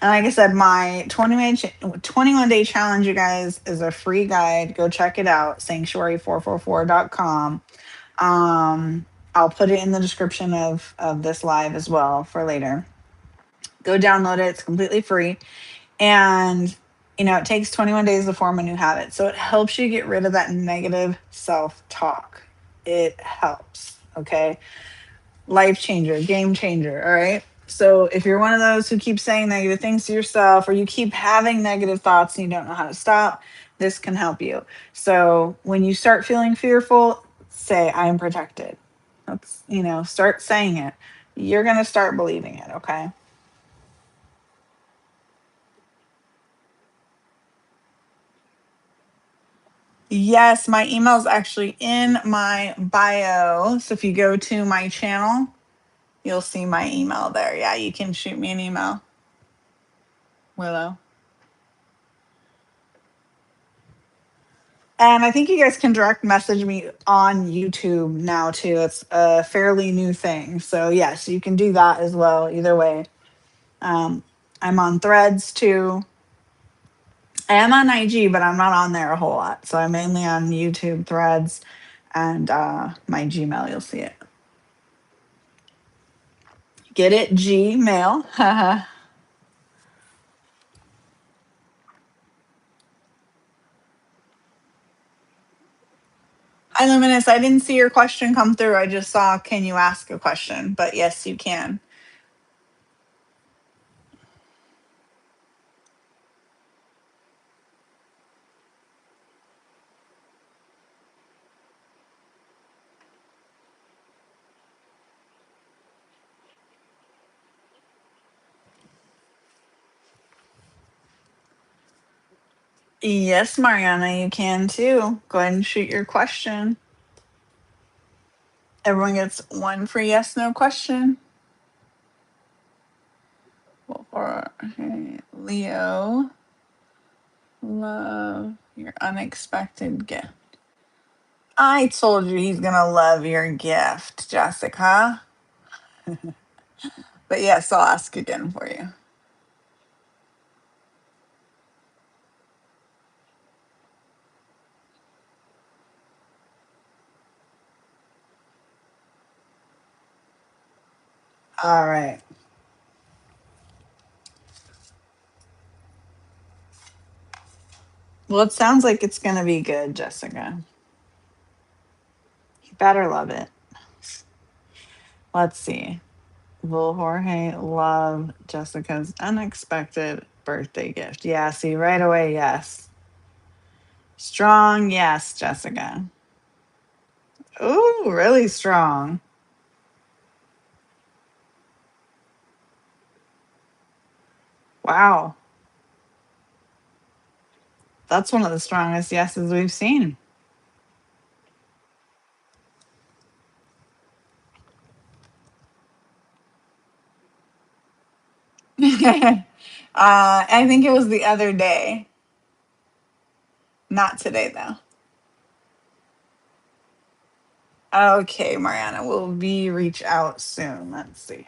And like I said, my 21 day challenge, you guys, is a free guide. Go check it out, sanctuary444.com. I'll put it in the description of this live as well for later. Go download it. It's completely free. And, it takes 21 days to form a new habit. So it helps you get rid of that negative self talk. It helps. Okay. Life changer, game changer. All right. So if you're one of those who keep saying negative things to yourself or you keep having negative thoughts and you don't know how to stop, this can help you. So when you start feeling fearful, say, I am protected. Let's, start saying it. You're going to start believing it. Okay. Yes, my email is actually in my bio. So if you go to my channel, you'll see my email there. Yeah, you can shoot me an email, Willow. And I think you guys can direct message me on YouTube now too. It's a fairly new thing. So yes, you can do that as well. Either way. Um, I'm on Threads too. I am on IG, but I'm not on there a whole lot. So I'm mainly on YouTube, Threads, and my Gmail. You'll see it. Get it? Gmail. Hi, Luminous. I didn't see your question come through. I just saw, can you ask a question? But yes, you can. Yes, Mariana, you can too. Go ahead and shoot your question. Everyone gets one free yes no question. Or okay, Leo, love your unexpected gift. I told you he's gonna love your gift, Jessica. But yes, I'll ask again for you. All right. Well, it sounds like it's gonna be good, Jessica. You better love it. Let's see. Will Jorge love Jessica's unexpected birthday gift? Yeah, see, right away, yes. Strong, yes, Jessica. Ooh, really strong. Wow. That's one of the strongest yeses we've seen. I think it was the other day. Not today, though. Okay, Mariana, will we reach out soon? Let's see.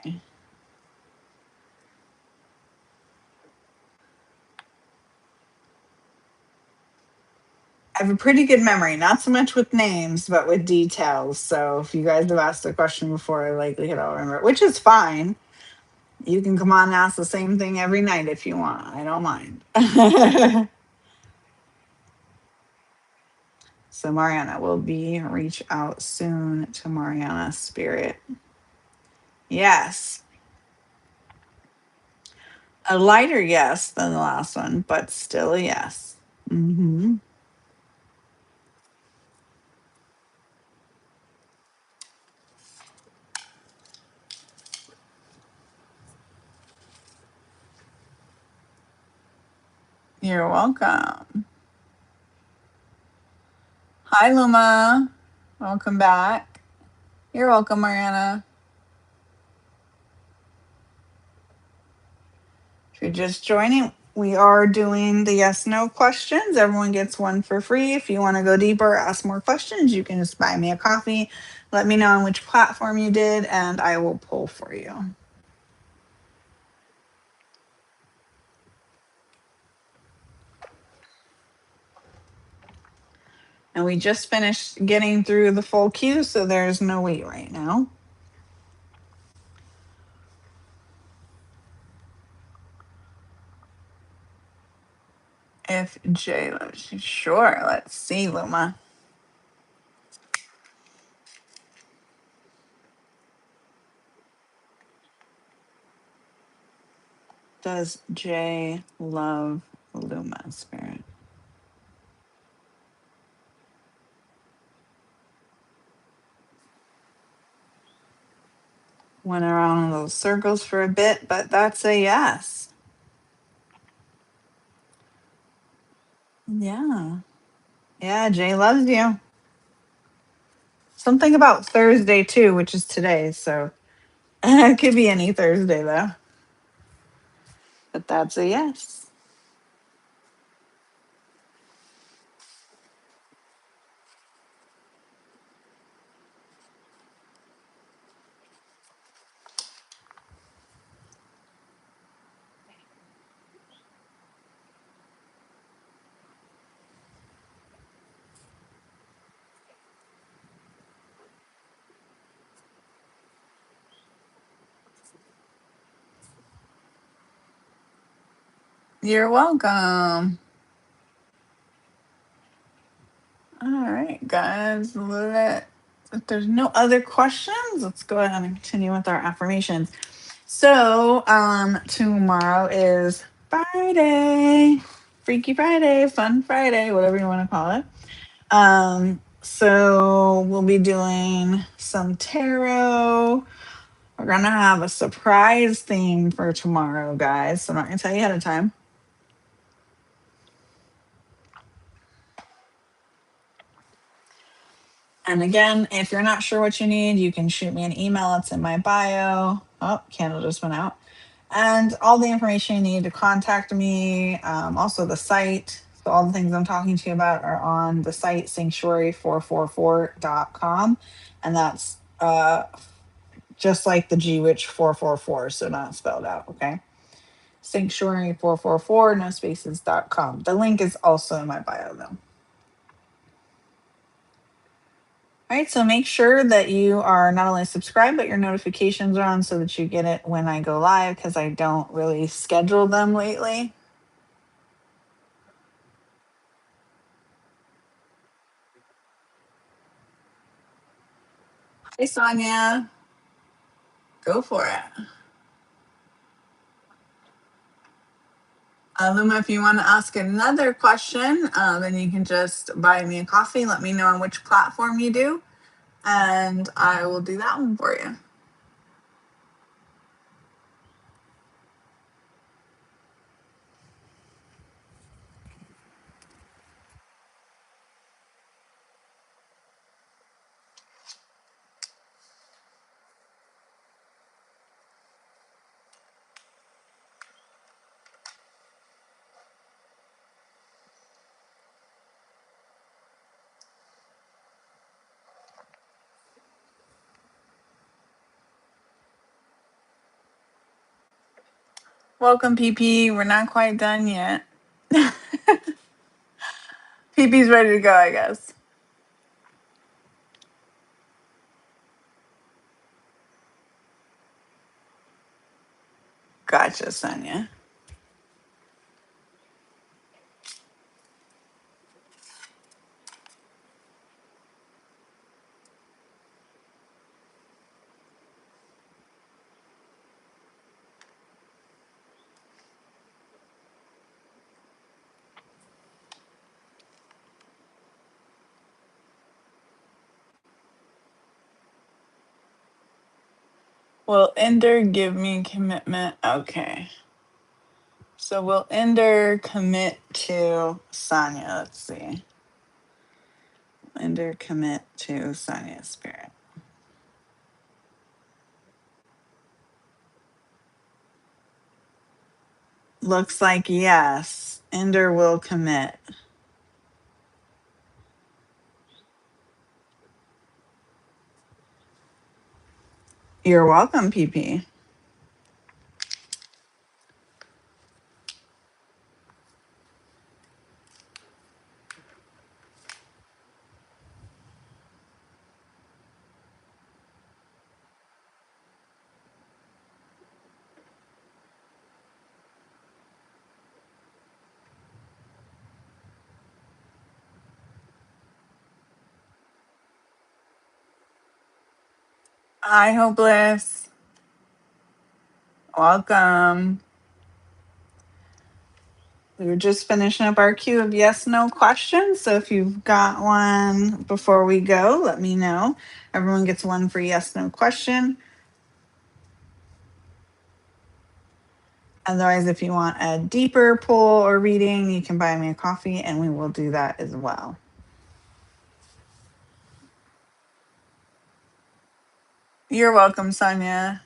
I have a pretty good memory, not so much with names, but with details. So if you guys have asked a question before, I likelihood I'll remember it, which is fine. You can come on and ask the same thing every night if you want. I don't mind. So Mariana will be reach out soon to Mariana Spirit. Yes. A lighter yes than the last one, but still a yes. Hmm. You're welcome. Hi, Luma. Welcome back. You're welcome, Mariana. If you're just joining, we are doing the yes no questions. Everyone gets one for free. If you want to go deeper, ask more questions, you can just buy me a coffee. Let me know on which platform you did, and I will pull for you. And we just finished getting through the full queue, so there's no wait right now. If Jay loves you, sure. Let's see, Luma. Does Jay love Luma Spirit? Went around in those circles for a bit, but that's a yes. Yeah. Yeah, Jay loves you. Something about Thursday too, which is today, so it could be any Thursday though. But that's a yes. You're welcome. All right, guys. If there's no other questions, let's go ahead and continue with our affirmations. So, tomorrow is Friday, Freaky Friday, Fun Friday, whatever you want to call it. So we'll be doing some tarot. We're gonna have a surprise theme for tomorrow, guys. So I'm not gonna tell you ahead of time. And again, if you're not sure what you need, you can shoot me an email. It's in my bio. Oh, candle just went out. And all the information you need to contact me. Also, the site. So, all the things I'm talking to you about are on the site sanctuary444.com. And that's just like the G Witch 444. So, not spelled out. Okay. Sanctuary444, no spaces.com. The link is also in my bio, though. All right, so make sure that you are not only subscribed, but your notifications are on so that you get it when I go live because I don't really schedule them lately. Hey, Sonia, go for it. Luma, if you want to ask another question, then you can just buy me a coffee. Let me know on which platform you do, and I will do that one for you. Welcome, PP. We're not quite done yet. PP's ready to go, I guess. Gotcha, Sonia. Will Ender give me commitment? Okay. So will Ender commit to Sonia? Let's see. Ender commit to Sonia's spirit. Looks like yes. Ender will commit. You're welcome, PP. Hi, Hopeless. Welcome. We were just finishing up our queue of yes no questions. So if you've got one before we go, let me know. Everyone gets one for yes no question. Otherwise, if you want a deeper pull or reading, you can buy me a coffee and we will do that as well. You're welcome, Sonia.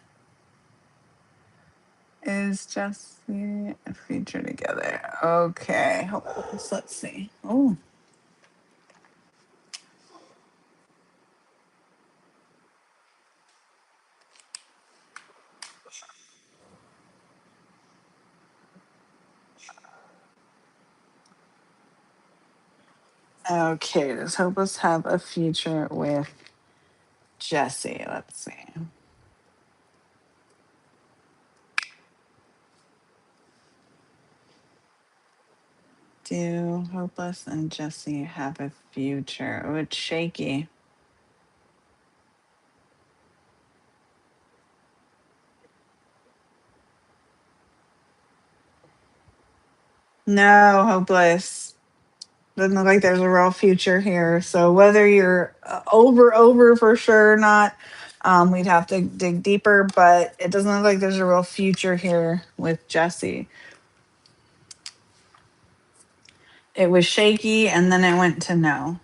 Is just a future together. Okay. Let's see. Oh. Okay. Does Hopeless have a future with Jesse? Let's see. Do Hopeless and Jesse have a future? Oh, it's shaky. No, Hopeless. Doesn't look like there's a real future here. So whether you're over for sure or not, we'd have to dig deeper. But it doesn't look like there's a real future here with Jesse. It was shaky, and then it went to no.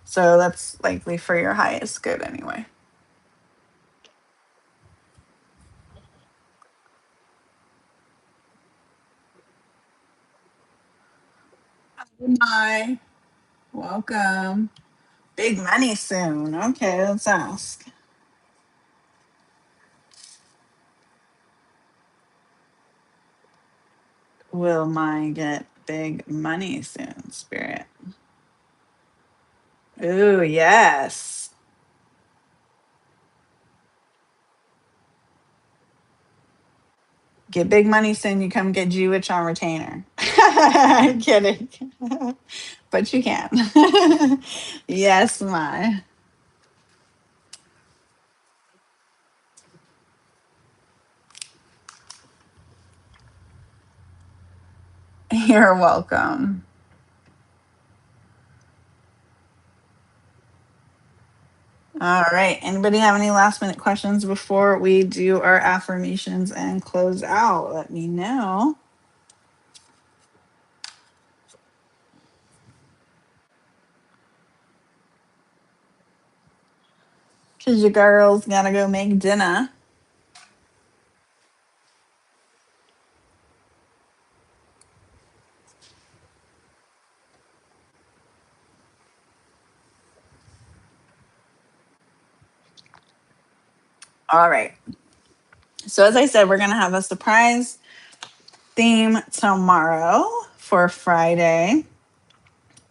So that's likely for your highest good anyway. Hi, welcome. Big money soon. Okay, let's ask. Will mine get big money soon, Spirit? Ooh, yes. Get big money soon, you come get Jewish on retainer. I'm kidding. But you can. Yes, my. You're welcome. All right. Anybody have any last minute questions before we do our affirmations and close out? Let me know. Because your girls gotta go make dinner. All right. So, as I said, we're going to have a surprise theme tomorrow for Friday.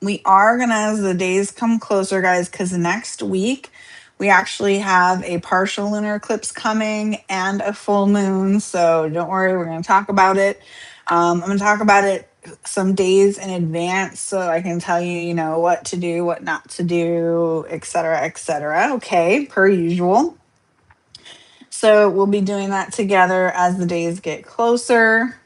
We are going to, as the days come closer, guys, because next week we actually have a partial lunar eclipse coming and a full moon. So don't worry, we're going to talk about it. I'm going to talk about it some days in advance so I can tell you, what to do, what not to do, et cetera, et cetera. Okay, per usual. So we'll be doing that together as the days get closer.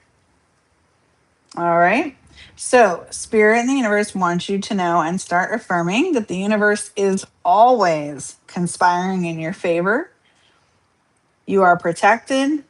All right. So, Spirit and the universe wants you to know and start affirming that the universe is always conspiring in your favor. You are protected.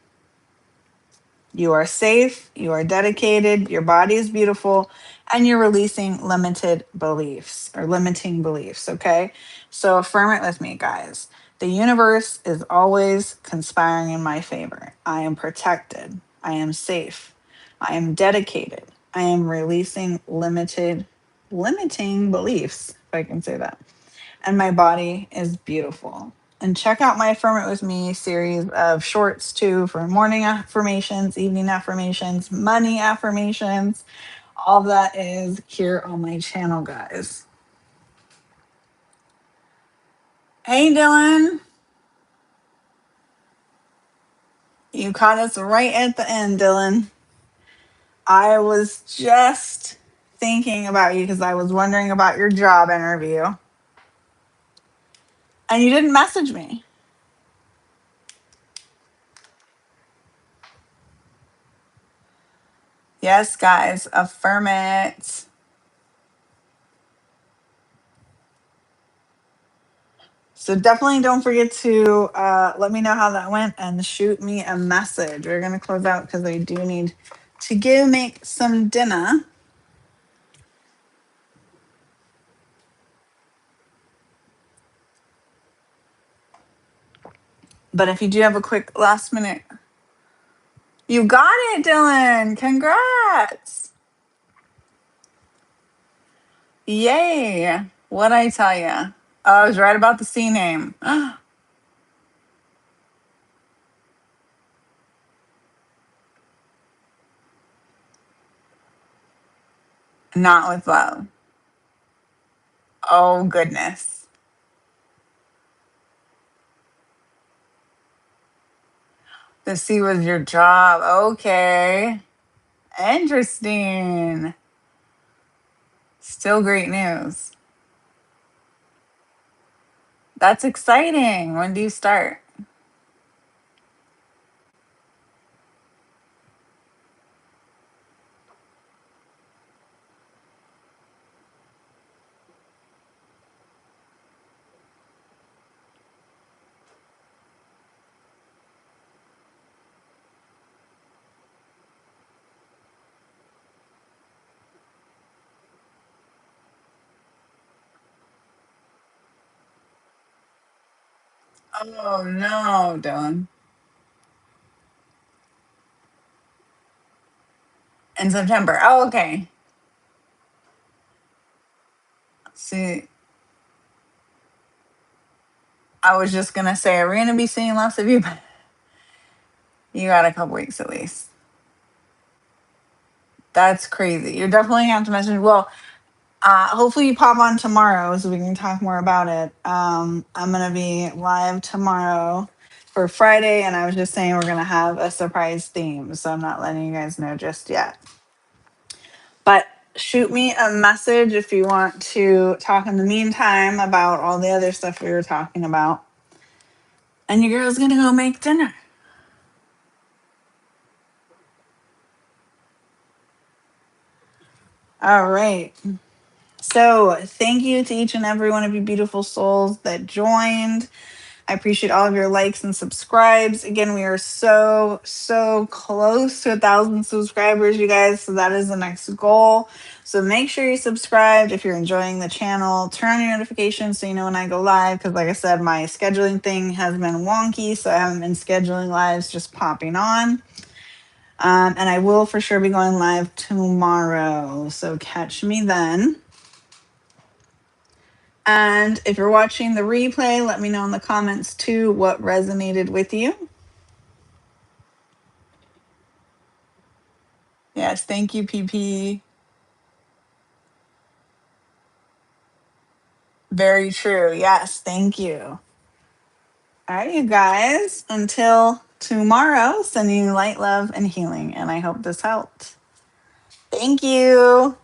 You are safe. You are dedicated. Your body is beautiful. And you're releasing limited beliefs or limiting beliefs. Okay. So, affirm it with me, guys. The universe is always conspiring in my favor. I am protected. I am safe. I am dedicated. I am releasing limiting beliefs, if I can say that. And my body is beautiful. And check out my Affirm It With Me series of shorts too for morning affirmations, evening affirmations, money affirmations. All that is here on my channel, guys. Hey, Dylan. You caught us right at the end, Dylan. I was just thinking about you because I was wondering about your job interview. And you didn't message me. Yes, guys, affirm it. So definitely don't forget to let me know how that went and shoot me a message. We're going to close out because I do need to go make some dinner. But if you do have a quick last minute, you got it, Dylan. Congrats. Yay. What'd I tell you? Oh, I was right about the C name. Not with love. Oh, goodness. The C was your job. Okay. Interesting. Still great news. That's exciting. When do you start? Oh no, Dylan. In September. Oh, okay. See, I was just gonna say, are we gonna be seeing less of you? But you got a couple weeks at least. That's crazy. You're definitely gonna have to message. Well, hopefully you pop on tomorrow so we can talk more about it. I'm gonna be live tomorrow for Friday, and I was just saying we're gonna have a surprise theme, so I'm not letting you guys know just yet. But shoot me a message if you want to talk in the meantime about all the other stuff we were talking about. And your girl's gonna go make dinner. All right. So, thank you to each and every one of you beautiful souls that joined. I appreciate all of your likes and subscribes. Again, we are so close to 1,000 subscribers, you guys. So that is the next goal. So make sure you're subscribed if you're enjoying the channel. Turn on your notifications so you know when I go live. Because, like I said, my scheduling thing has been wonky, so I haven't been scheduling lives, just popping on. And I will for sure be going live tomorrow. So catch me then. And if you're watching the replay, let me know in the comments too what resonated with you. Yes, thank you, PP. Very true. Yes. Thank you. All right, you guys. Until tomorrow, sending you light, love, and healing. And I hope this helped. Thank you.